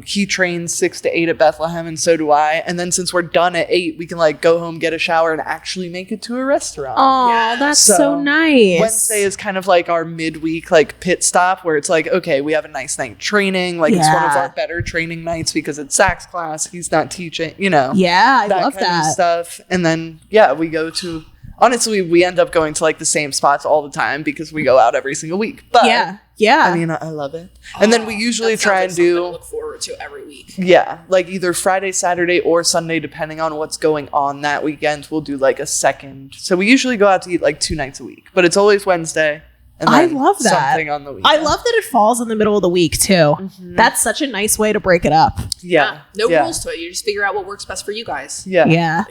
He trains 6 to 8 at Bethlehem, and so do I. And then since we're done at 8, we can like go home, get a shower, and actually make it to a restaurant. Oh, that's so nice. Wednesday is kind of like our midweek like pit stop where it's like, okay, we have a nice night training. Like it's one of our better training nights because it's Zach's class. He's not teaching, you know. Yeah, I love kind that of stuff. And then we go to. Honestly, we end up going to like the same spots all the time because we go out every single week. But yeah. I mean, I love it. And then we usually try and do look forward to every week. Yeah, like either Friday, Saturday, or Sunday, depending on what's going on that weekend. We'll do like a second. So we usually go out to eat like 2 nights a week, but it's always Wednesday. And I love that. Something on the weekend. I love that it falls in the middle of the week too. Mm-hmm. That's such a nice way to break it up. Yeah. No rules to it. You just figure out what works best for you guys. Yeah.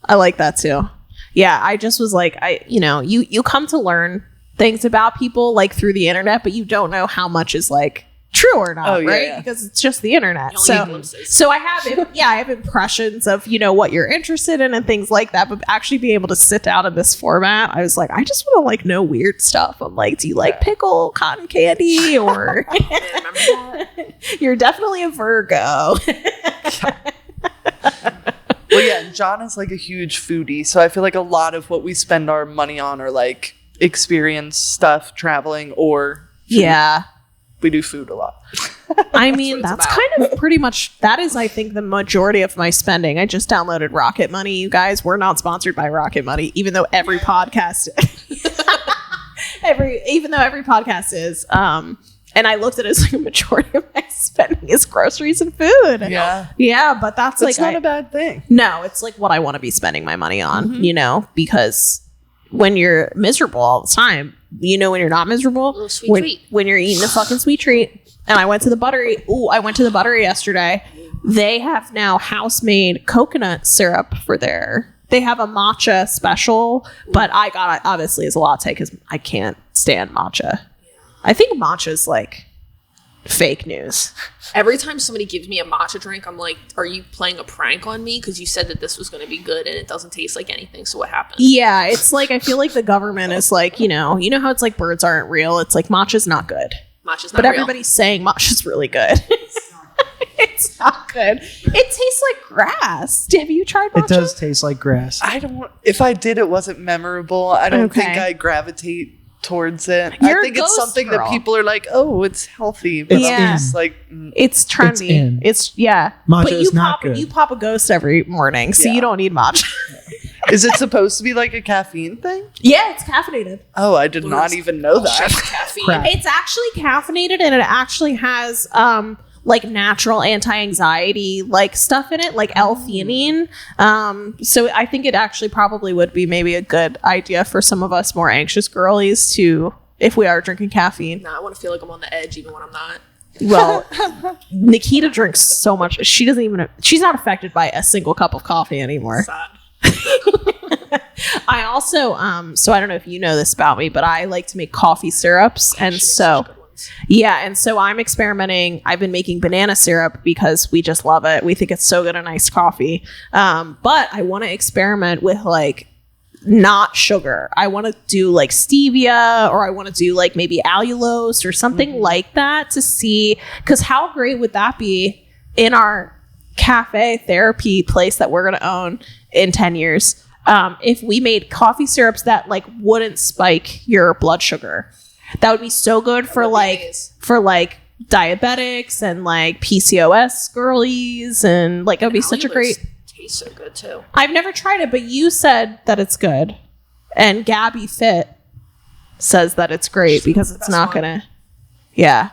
I like that too. Yeah, I just was like, you come to learn things about people like through the internet, but you don't know how much is like true or not, right? Yeah. Because it's just the internet. So I have impressions of, what you're interested in and things like that, but actually being able to sit down in this format, I was like, I just want to like know weird stuff. I'm like, do you like pickle cotton candy or you're definitely a Virgo. Well, yeah, John is like a huge foodie, so I feel like a lot of what we spend our money on are like experience stuff, traveling, or food. Yeah. We do food a lot. I mean, that's kind of pretty much, that is, I think, the majority of my spending. I just downloaded Rocket Money, you guys. We're not sponsored by Rocket Money, even though every podcast even though every podcast is. And I looked at it as like a majority of my spending is groceries and food. Yeah. Yeah, but that's like not a bad thing. No, it's like what I want to be spending my money on, because when you're miserable all the time, when you're not miserable, when you're eating a fucking sweet treat. And I went to the Buttery. Yesterday. They have now house-made coconut syrup for they have a matcha special, but I got it obviously as a latte because I can't stand matcha. I think matcha is like fake news. Every time somebody gives me a matcha drink, I'm like, are you playing a prank on me? Because you said that this was going to be good and it doesn't taste like anything. So what happened? Yeah, it's like, I feel like the government is like, you know how it's like birds aren't real. It's like matcha's not good. Matcha's not but real. Everybody's saying matcha's really good. It's not good. It tastes like grass. Have you tried matcha? It does taste like grass. If I did, it wasn't memorable. I don't think I gravitate towards it. I think it's something that people are like, oh, it's healthy, but it's like it's trendy. It's matcha but is not good. You pop a Ghost every morning, so you don't need matcha. Is it supposed to be like a caffeine thing? Yeah, it's caffeinated. Oh, I did not even know that. Caffeine. It's actually caffeinated, and it actually has like natural anti-anxiety like stuff in it, like L-theanine. So I think it actually probably would be maybe a good idea for some of us more anxious girlies to, if we are drinking caffeine. No, I want to feel like I'm on the edge even when I'm not. Well, Nikita drinks so much. She's not affected by a single cup of coffee anymore. I also, so I don't know if you know this about me, but I like to make coffee syrups. And so I'm experimenting. I've been making banana syrup because we just love it. We think it's so good in iced coffee. But I want to experiment with like not sugar. I want to do like stevia, or I want to do like maybe allulose or something like that to see, because how great would that be in our cafe therapy place that we're going to own in 10 years if we made coffee syrups that like wouldn't spike your blood sugar. That would be so good for diabetics and like PCOS girlies, and like it would be such a great. Tastes so good too. I've never tried it, but you said that it's good, and Gabby Fit says that it's great because it's not gonna. Yeah.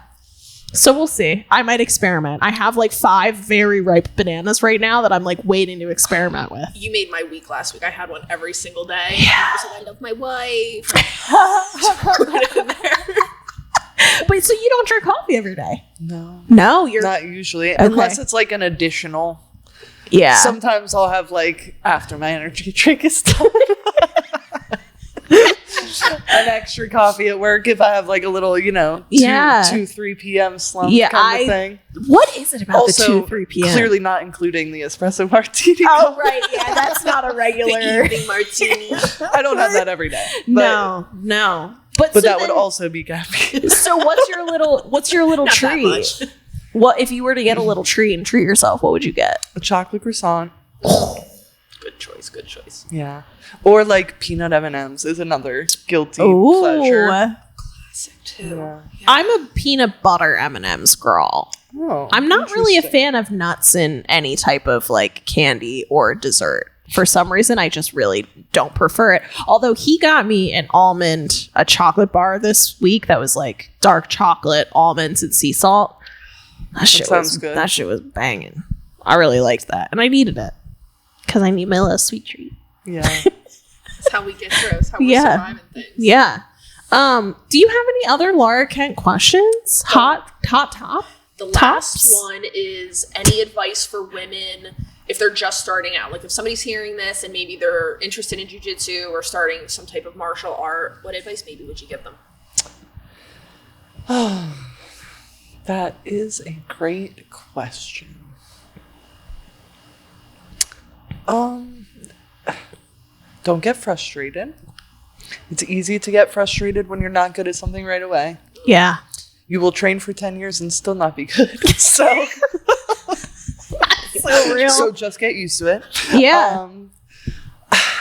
So we'll see. I might experiment. I have like 5 very ripe bananas right now that I'm like waiting to experiment with. You made my week last week. I had one every single day. Yeah. I was like, I love my wife. Put it in there. But so you don't drink coffee every day? No, you're not usually, unless it's like an additional. Yeah. Sometimes I'll have like after my energy drink is done. An extra coffee at work if I have like a little, 2-3 p.m. slump kind of thing. What is it about also, the 2-3 p.m.? Clearly not including the espresso martini. Oh, right. Yeah, that's not a regular evening martini. I don't have that every day. No. But so that would then- also be caffeine. So what's your little Not that treat? much. What if you were to get a little treat and treat yourself? What would you get? A chocolate croissant. Good choice. Yeah. Or like peanut M&Ms is another guilty Ooh. pleasure. Classic too. Yeah. I'm a peanut butter M&Ms girl. Oh, I'm not really a interesting. fan of nuts in any type of like candy or dessert. For some reason, I just really don't prefer it. Although he got me a chocolate bar this week that was like dark chocolate, almonds, and sea salt. That shit sounds was good. That shit was banging. I really liked that, and I needed it because I need my little sweet treat. Yeah. That's how we get through. That's how we're Yeah. surviving things. Yeah. Do you have any other Laura Kent questions? Hot top. The last Tops? one is any advice for women if they're just starting out? Like if somebody's hearing this and maybe they're interested in jiu-jitsu or starting some type of martial art, what advice maybe would you give them? That is a great question. Don't get frustrated. It's easy to get frustrated when you're not good at something right away. Yeah. You will train for 10 years and still not be good. So, So real. so just get used to it. Yeah.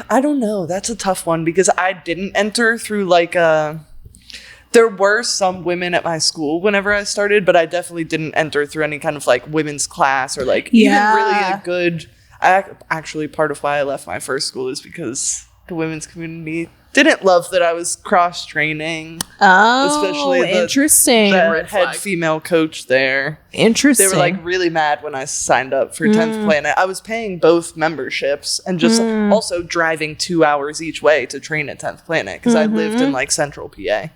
I don't know. That's a tough one because I didn't enter through like there were some women at my school whenever I started, but I definitely didn't enter through any kind of like women's class or like Yeah. even really a good. Actually, part of why I left my first school is because the women's community didn't love that I was cross training. Oh, especially the- interesting. The red head flag. female coach there. Interesting. They were like really mad when I signed up for 10th Planet. I was paying both memberships and just also driving 2 hours each way to train at 10th Planet because I lived in like central PA.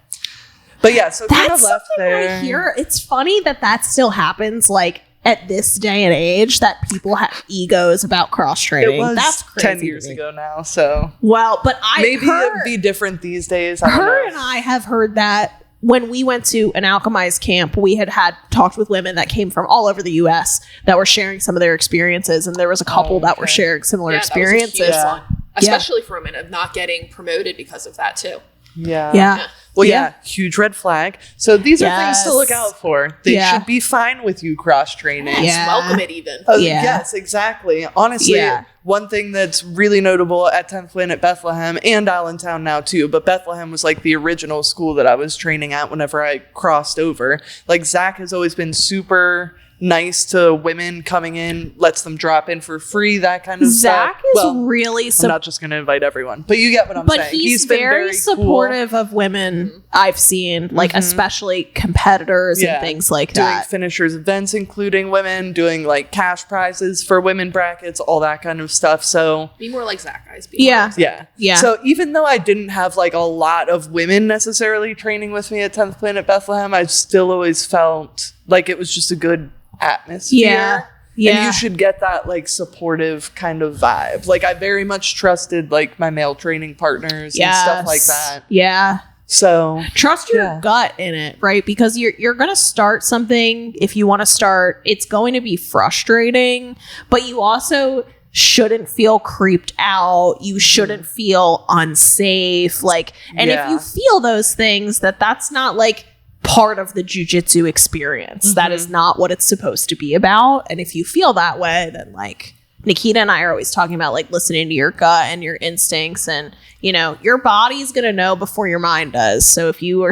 But yeah, so kind of That's left something there. I hear. It's funny that still happens. Like at this day and age, that people have egos about cross It training. was That's crazy 10 to years me. ago now, so Well, but maybe her, it'd be different these days. I don't her know. and I have heard that when we went to an alchemized camp, we had talked with women that came from all over the U.S. that were sharing some of their experiences, and there was a couple that were okay. sharing similar Yeah, that was a huge experiences. one. Especially for women of not getting promoted because of that too. Yeah. Yeah. Well, yeah, huge red flag. So these are things to look Yes. out for. They Yeah. should be fine with you cross training. Yeah. Welcome it even. Yeah. Yes, exactly. Honestly, Yeah. one thing that's really notable at 10th Planet Bethlehem and Allentown now too, but Bethlehem was like the original school that I was training at whenever I crossed over. Like Zach has always been super nice to women coming in, lets them drop in for free, that kind of Zach stuff. is Well, really I'm not just going to invite everyone, but you get what I'm but saying. he's been very cool. supportive of women. I've seen, like especially competitors Yeah. and things like Doing that. finishers events, including women, doing like cash prizes for women brackets, all that kind of stuff. So Be more like Zach, guys. Be more Yeah. like Zach. yeah. Yeah. So even though I didn't have like a lot of women necessarily training with me at 10th Planet Bethlehem, I still always felt like it was just a good atmosphere. Yeah. And Yeah. you should get that like supportive kind of vibe. Like I very much trusted like my male training partners and stuff like that. Yeah. So Trust your Yeah. gut in it, right? Because you're going to start something. If you want to start, it's going to be frustrating, but you also shouldn't feel creeped out. You shouldn't feel unsafe. Like, and if Yeah. you feel those things, that's not like part of the jujitsu experience. That is not what it's supposed to be about. And if you feel that way, then like Nikita and I are always talking about like listening to your gut and your instincts, and your body's going to know before your mind does. So if you are,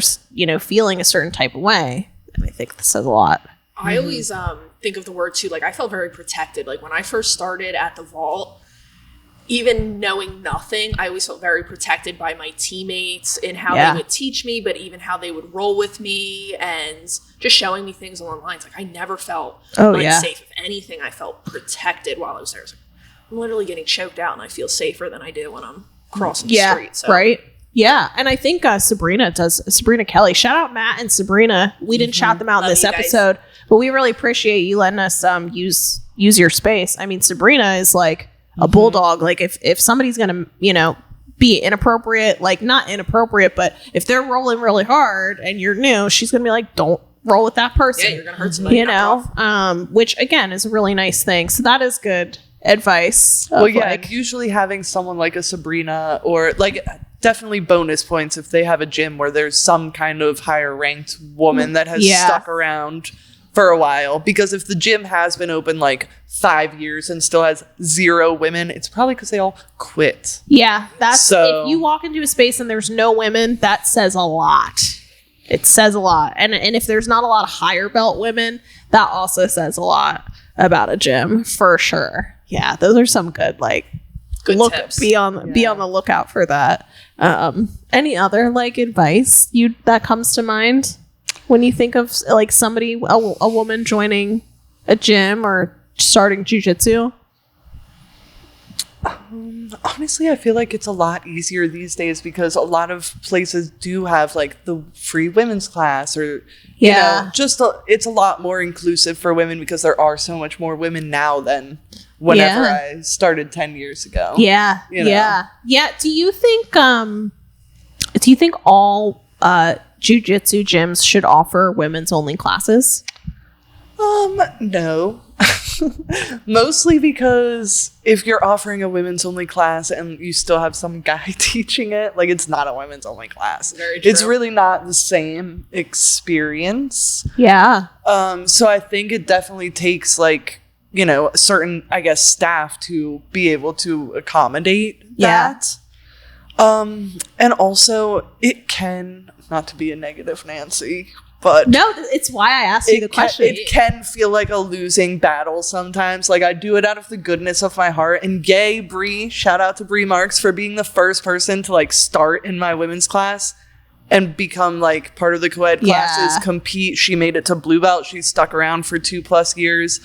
feeling a certain type of way, then I think this says a lot. I always think of the word too, like I felt very protected. Like when I first started at the Vault, even knowing nothing, I always felt very protected by my teammates in how Yeah. they would teach me, but even how they would roll with me and just showing me things along the lines. Like I never felt unsafe. If anything, I felt protected while I was there. I was like, I'm literally getting choked out and I feel safer than I do when I'm crossing the street. So. Right. Yeah. And I think Sabrina Kelly. Shout out Matt and Sabrina. We didn't shout them out in Love this you guys. episode, but we really appreciate you letting us use your space. I mean, Sabrina is like a bulldog. Like if somebody's gonna, be inappropriate, like not inappropriate, but if they're rolling really hard and you're new, she's gonna be like, don't roll with that person. Yeah, you're going to hurt somebody. knock off. Which again is a really nice thing. So that is good advice. well, of, yeah, like, usually having someone like a Sabrina or like definitely bonus points if they have a gym where there's some kind of higher ranked woman that has stuck around for a while. Because if the gym has been open like 5 years and still has 0 women, it's probably because they all quit. Yeah, if you walk into a space and there's no women, that says a lot. It says a lot. And if there's not a lot of higher belt women, that also says a lot about a gym for sure. Yeah, those are some good tips. Be on the lookout for that. Any other like advice that comes to mind when you think of like somebody, a woman joining a gym or starting jiu-jitsu? Honestly, I feel like it's a lot easier these days because a lot of places do have like the free women's class or, you know, it's a lot more inclusive for women because there are so much more women now than whenever I started 10 years ago. Yeah. You know? Yeah. Do you think all jiu-jitsu gyms should offer women's only classes? No. Mostly because if you're offering a women's only class and you still have some guy teaching it, like it's not a women's only class. Very true. It's really not the same experience. Yeah. So I think it definitely takes like, you know, a certain, I guess, staff to be able to accommodate that. And also it can, not to be a negative Nancy, but no, it's why I asked you the question. It can feel like a losing battle sometimes. Like I do it out of the goodness of my heart. And yay, Bree, shout out to Bree Marks for being the first person to like start in my women's class and become like part of the co-ed classes, compete. She made it to blue belt. She's stuck around for 2+ years.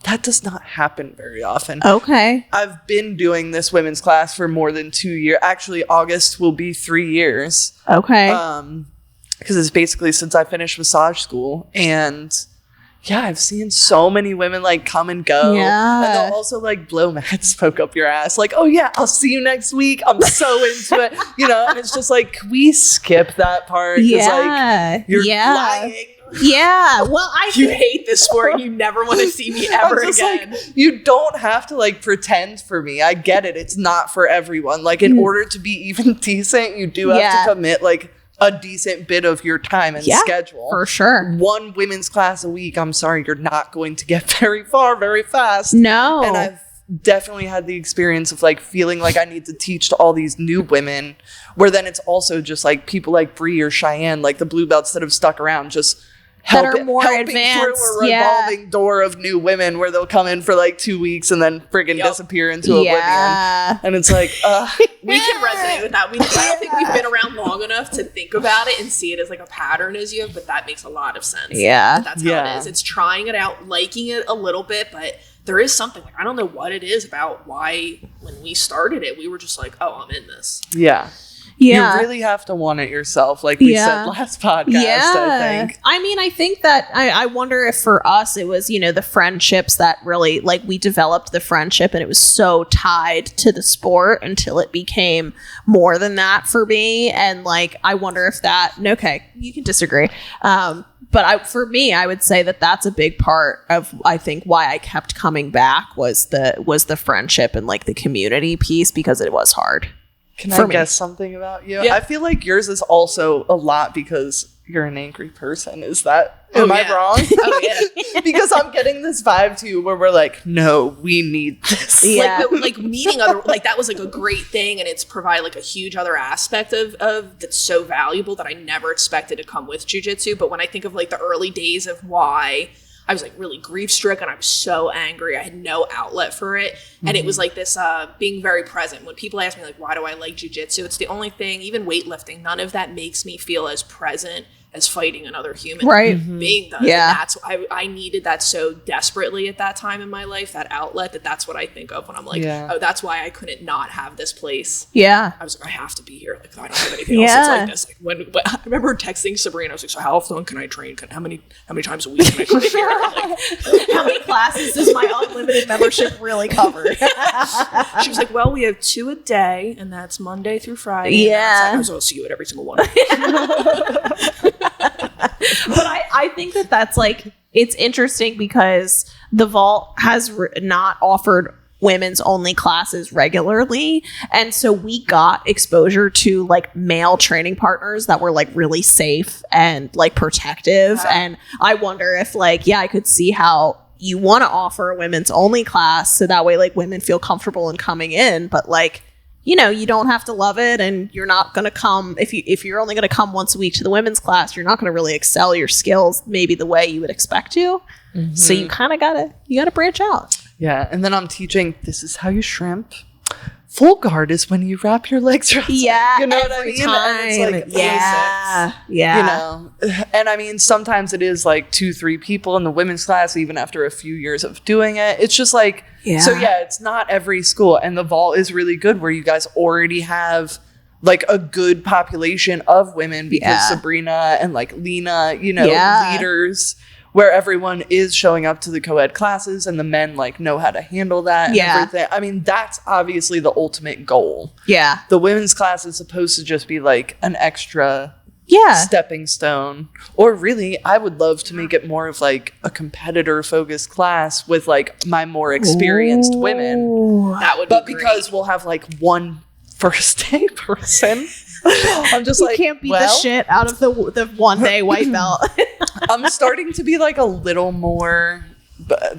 That does not happen very often. Okay. I've been doing this women's class for more than 2 years. Actually, August will be 3 years. Okay. Because it's basically since I finished massage school. And yeah, I've seen so many women like come and go. Yeah. And they'll also like blow mad smoke up your ass. Like, oh yeah, I'll see you next week. I'm so into it. You know, and it's just like, can we skip that part? Like, you're lying. Yeah. Well, you hate this sport and you never want to see me ever again. Like, you don't have to like pretend for me. I get it. It's not for everyone. Like in order to be even decent, you do have to commit like a decent bit of your time and schedule. For sure. One women's class a week, I'm sorry, you're not going to get very far very fast. No. And I've definitely had the experience of like feeling like I need to teach to all these new women, where then it's also just like people like Bree or Cheyenne, like the blue belts that have stuck around, just helping through a revolving door of new women where they'll come in for like 2 weeks and then friggin' disappear into oblivion. And it's like, we can resonate with that. I don't think we've been around long enough to think about it and see it as like a pattern as you have, but that makes a lot of sense. Yeah. That's how it is. It's trying it out, liking it a little bit, but there is something, like, I don't know what it is about why when we started it, we were just like, oh, I'm in this. Yeah. You really have to want it yourself, like we said last podcast, I think. I mean, I think that I wonder if for us it was, you know, the friendships that really, like, we developed the friendship and it was so tied to the sport until it became more than that for me. And like, I wonder if that, okay, you can disagree. But for me, I would say that that's a big part of, I think, why I kept coming back was the friendship and like the community piece, because it was hard. Can I guess something about you? Yeah. I feel like yours is also a lot because you're an angry person. Is that, am I wrong? Oh, yeah. Because I'm getting this vibe too where we're like, no, we need this. Yeah. Like meeting other, like that was like a great thing, and it's provided like a huge other aspect of that's so valuable that I never expected to come with jiu-jitsu. But when I think of like the early days of why I was like really grief stricken, I was so angry, I had no outlet for it. And it was like this being very present. When people ask me like, why do I like jiu-jitsu? It's the only thing, even weightlifting, none of that makes me feel as present as fighting another human being does. Yeah. And that's, I needed that so desperately at that time in my life, that outlet, that's what I think of when I'm like, oh, that's why I couldn't not have this place. Yeah. I was like, I have to be here. Like, I don't have anything else that's like this. Like when I remember texting Sabrina, I was like, so how often can I train? How many times a week can I train here? Like, how many classes does my unlimited membership really cover? She was like, well, we have 2 a day, and that's Monday through Friday. Yeah. I was like, I'll see you at every single one. But I think that that's like, it's interesting because the Vault has not offered women's only classes regularly, and so we got exposure to like male training partners that were like really safe and like protective. And I wonder if like I could see how you want to offer a women's only class so that way like women feel comfortable in coming in, but like you don't have to love it, and you're not going to come if you're only going to come once a week to the women's class, you're not going to really excel your skills maybe the way you would expect to. So you kind of gotta branch out. Yeah, and then I'm teaching, this is how you shrimp. Full guard is when you wrap your legs around. Yeah, you know what I every mean? time. And it's like Yeah. You know, and I mean, sometimes it is like 2-3 people in the women's class, even after a few years of doing it. It's just like, so it's not every school. And the Vault is really good where you guys already have like a good population of women because Sabrina and like Lena, leaders, where everyone is showing up to the co-ed classes and the men like know how to handle that and everything. I mean, that's obviously the ultimate goal. Yeah. The women's class is supposed to just be like an extra stepping stone. Or really, I would love to make it more of like a competitor focused class with like my more experienced women. That would be great. Because we'll have like one first day person. I'm just you can't beat the shit out of the 1 day white belt. I'm starting to be like a little more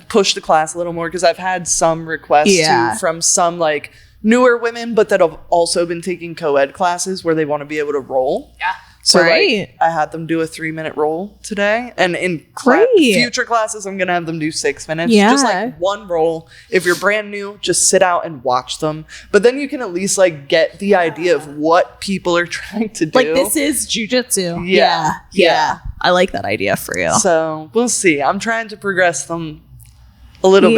push the class a little more because I've had some requests too from some like newer women, but that have also been taking co-ed classes where they want to be able to roll. Yeah. So like, I had them do a 3-minute roll today, and in future classes, I'm gonna have them do 6 minutes. Yeah. Just like one roll. If you're brand new, just sit out and watch them. But then you can at least like get the idea of what people are trying to do. Like this is jujitsu. Yeah. I like that idea for you. So we'll see. I'm trying to progress them a little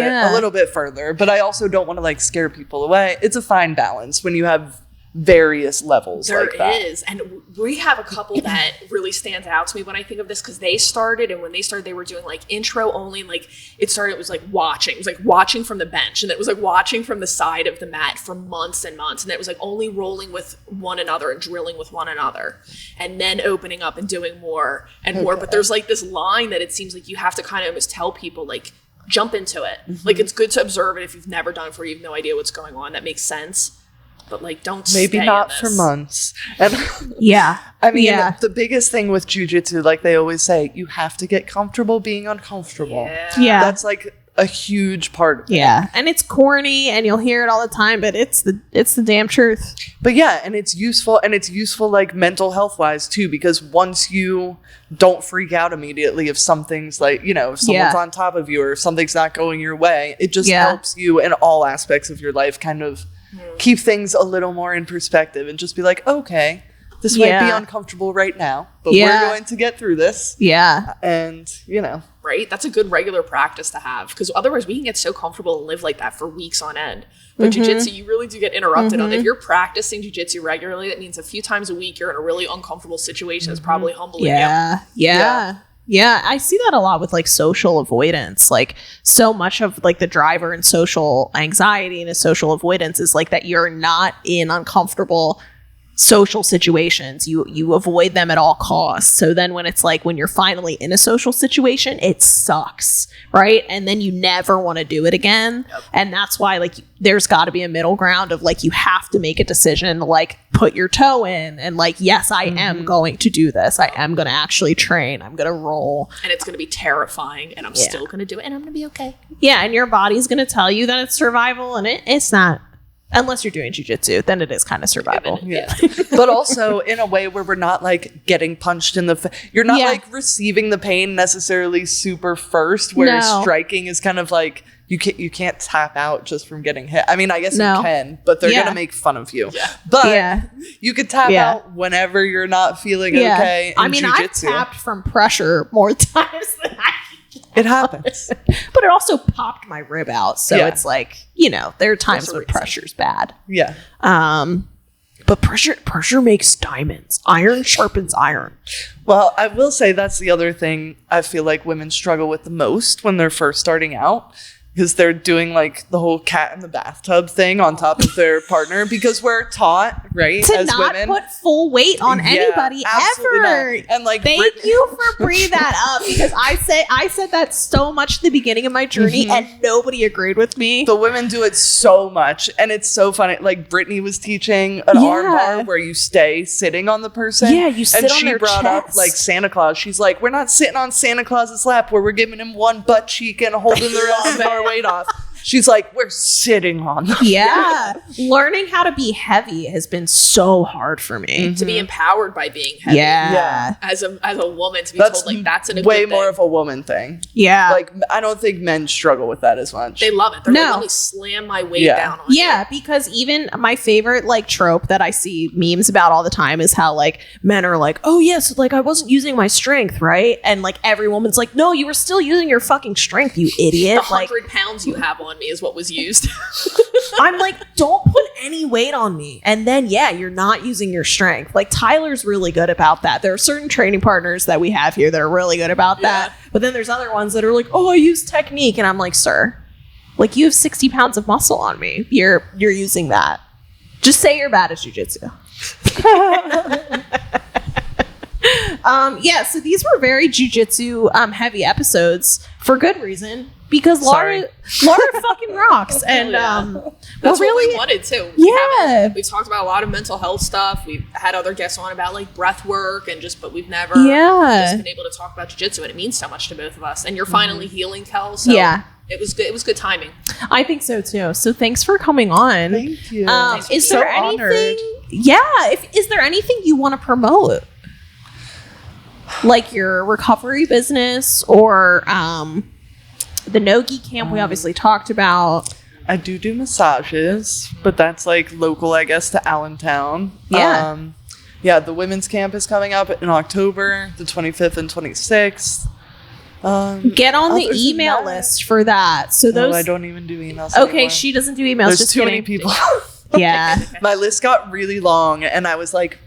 bit further, but I also don't want to like scare people away. It's a fine balance when you have various levels like that. There is, and we have a couple that really stands out to me when I think of this because they started, and when they started, they were doing like intro only. Like it was like watching. It was like watching from the bench, and it was like watching from the side of the mat for months and months, and it was like only rolling with one another and drilling with one another, and then opening up and doing more and more. But there's like this line that it seems like you have to kind of almost tell people like jump into it. Like it's good to observe it if you've never done it before, you have no idea what's going on. That makes sense. But like, don't maybe stay not in this. for months. And I mean, the biggest thing with jujitsu, like they always say, you have to get comfortable being uncomfortable. Yeah, that's like a huge part of it. And it's corny, and you'll hear it all the time, but it's the damn truth. But and it's useful, like mental health wise too, because once you don't freak out immediately if something's like, if someone's on top of you or if something's not going your way, it just helps you in all aspects of your life kind of keep things a little more in perspective and just be like, okay, this might be uncomfortable right now, but we're going to get through this. Yeah. And, Right? That's a good regular practice to have because otherwise we can get so comfortable and live like that for weeks on end. But jujitsu, you really do get interrupted on. If you're practicing jujitsu regularly, that means a few times a week you're in a really uncomfortable situation that's probably humbling you. Yeah, I see that a lot with like social avoidance. Like so much of like the driver in social anxiety and a social avoidance is like that you're not in uncomfortable social situations. You avoid them at all costs. So then when it's like when you're finally in a social situation, it sucks, right? And then you never want to do it again. And that's why like there's got to be a middle ground of like you have to make a decision to like put your toe in and like, yes, I am going to do this. I am going to actually train. I'm going to roll. And it's going to be terrifying and I'm still going to do it and I'm going to be okay. Yeah, and your body's going to tell you that it's survival and it's not. Unless you're doing jujitsu, then it is kind of survival. But also in a way where we're not like getting punched in the you're not like receiving the pain necessarily super first, where striking is kind of like you can't tap out just from getting hit. I mean, I guess you can, but they're gonna make fun of you. But you could tap out whenever you're not feeling okay. I mean, I've tapped from pressure more times than I. It happens. But it also popped my rib out. So it's like, there are times when pressure's bad. Yeah. But pressure makes diamonds. Iron sharpens iron. Well, I will say that's the other thing I feel like women struggle with the most when they're first starting out because they're doing like the whole cat in the bathtub thing on top of their partner, because we're taught, right, to as not women, put full weight on anybody absolutely ever. not. And like, Thank you for bringing that up, because I said that so much at the beginning of my journey, and nobody agreed with me. the women do it so much, and it's so funny. Like Brittany was teaching an arm bar where you stay sitting on the person. Yeah, you sit and on she their brought up chest. like Santa Claus. She's like, we're not sitting on Santa Claus's lap where we're giving him one butt cheek and holding the rest of our weight off. She's like, we're sitting on them. Yeah. Learning how to be heavy has been so hard for me. To be empowered by being heavy. Yeah. As a woman, to be That's told like that's a way good more thing. of a woman thing. Yeah. Like, I don't think men struggle with that as much. They love it. They're No. like, let me slam my weight Yeah. down on Yeah, because even my favorite like trope that I see memes about all the time is how like men are like, oh yes, like I wasn't using my strength, right? And like every woman's like, no, you were still using your fucking strength, you you. idiot. The Like 100 pounds you have on me is what was used. I'm like, don't put any weight on me. And then yeah, you're not using your strength. Like Tyler's really good about that. There are certain training partners that we have here that are really good about that. But then there's other ones that are like, oh, I use technique. And I'm like, sir, like you have 60 pounds of muscle on me. You're using that. Just say you're bad at jujitsu. Yeah, so these were very jujitsu heavy episodes for good reason, because Laura fucking rocks. And That's we're what really we wanted too. We've talked about a lot of mental health stuff. We've had other guests on about like breath work but we've never just been able to talk about jiu-jitsu, and it means so much to both of us. And you're finally healing, Kel. So it was good. It was good timing. I think so too. So thanks for coming on. Thank you. Is So there honored. anything? Yeah. Is there anything you want to promote? Like your recovery business or the no-gi camp we obviously talked about. I do massages, but that's like local, I guess, to Allentown. Yeah. The women's camp is coming up in October, the 25th and 26th. Get on the other than email that- list for that. So those. I don't even do emails. Okay, anymore. she doesn't do emails. There's just too many kidding. people. Yeah. My list got really long, and I was like,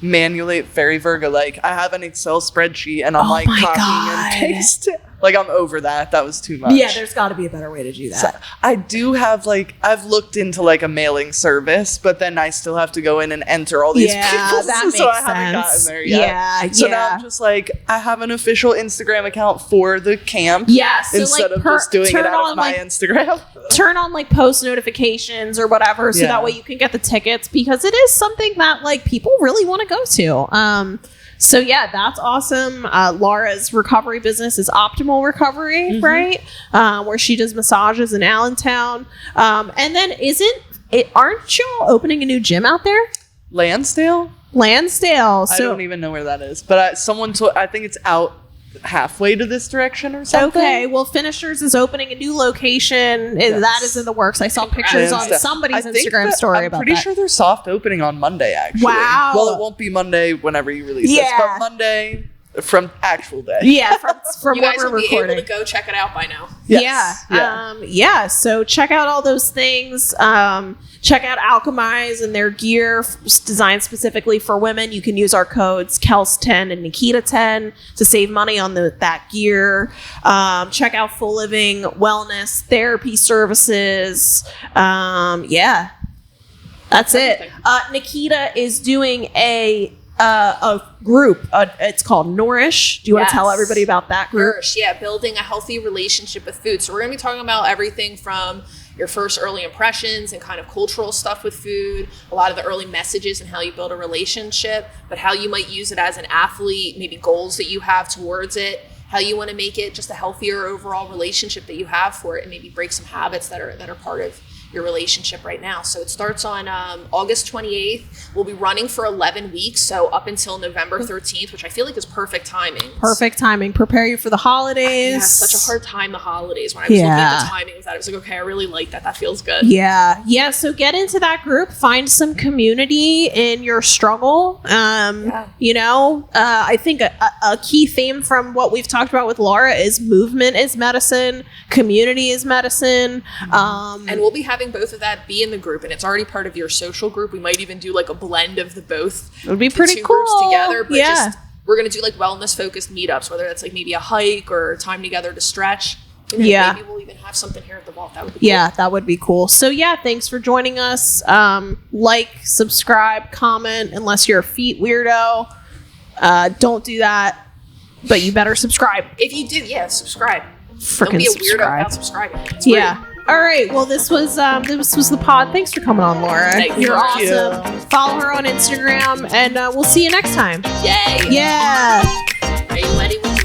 manually, very Virgo. Like, I have an Excel spreadsheet, and I'm like my copying God. and pasting. Like, I'm over that. That was too much. Yeah, there's got to be a better way to do that. So I do have like, I've looked into like a mailing service, but then I still have to go in and enter all these people. that makes so I haven't gotten sense. there yet. So now I'm just like, I have an official Instagram account for the camp. Yeah, so instead like of just doing it turn out on, of my like- Instagram. Turn on like post notifications or whatever, so Yeah. that way you can get the tickets, because it is something that like people really want to go to. So yeah, that's awesome. Laura's recovery business is Optimal Recovery, right? Where she does massages in Allentown. And then aren't y'all opening a new gym out there? Lansdale? Lansdale. I So don't even know where that is, but someone told, I think it's out halfway to this direction or something. okay, well, Finishers is opening a new location. That is in the works. I saw pictures on Lansdale. somebody's I think Instagram that- story I'm about pretty that. sure they're soft opening on Monday, actually. Wow. Well, it won't be Monday whenever you release this, Yeah. but Monday from actual day. Yeah, from You what guys we're will be recording. able to go check it out by now. Yes. Yeah. So check out all those things. Check out Alchemize and their gear designed specifically for women. You can use our codes Kels10 and Nikita10 to save money on that gear. Check out Full Living Wellness Therapy Services. Yeah, that's it. Nikita is doing a group. It's called Nourish. Do you want to tell Yes. everybody about that group? Nourish, building a healthy relationship with food. So we're going to be talking about everything from your first early impressions and kind of cultural stuff with food, a lot of the early messages and how you build a relationship, but how you might use it as an athlete, maybe goals that you have towards it, how you want to make it just a healthier overall relationship that you have for it, and maybe break some habits that are part of your relationship right now. So it starts on August 28th. We'll be running for 11 weeks, so up until November 13th, which I feel like is perfect timing. Perfect timing. Prepare you for the holidays. Yeah, such a hard time, the holidays. When I was looking at the timing of that, I was like, okay, I really like that. That feels good. Yeah. So get into that group. Find some community in your struggle. You know, I think a key theme from what we've talked about with Laura is movement is medicine, community is medicine. And we'll be having both of that be in the group, and it's already part of your social group. We might even do like a blend of the both. It would be the pretty two cool. groups together. But Yeah. just we're gonna do like wellness focused meetups, whether that's like maybe a hike or time together to stretch. And Yeah. maybe we'll even have something here at the vault. That would be Yeah, that would be cool. So yeah, thanks for joining us. Like, subscribe, comment, unless you're a feet weirdo. Don't do that, but you better subscribe. cool. If you do, yeah, subscribe. Frickin' Don't be a weirdo subscribe. without subscribing. It's rude. Yeah. All right. Well, this was the pod. Thanks for coming on, Laura. Thank You're you. awesome. Follow her on Instagram, and we'll see you next time. Yay. Yeah. Are you ready with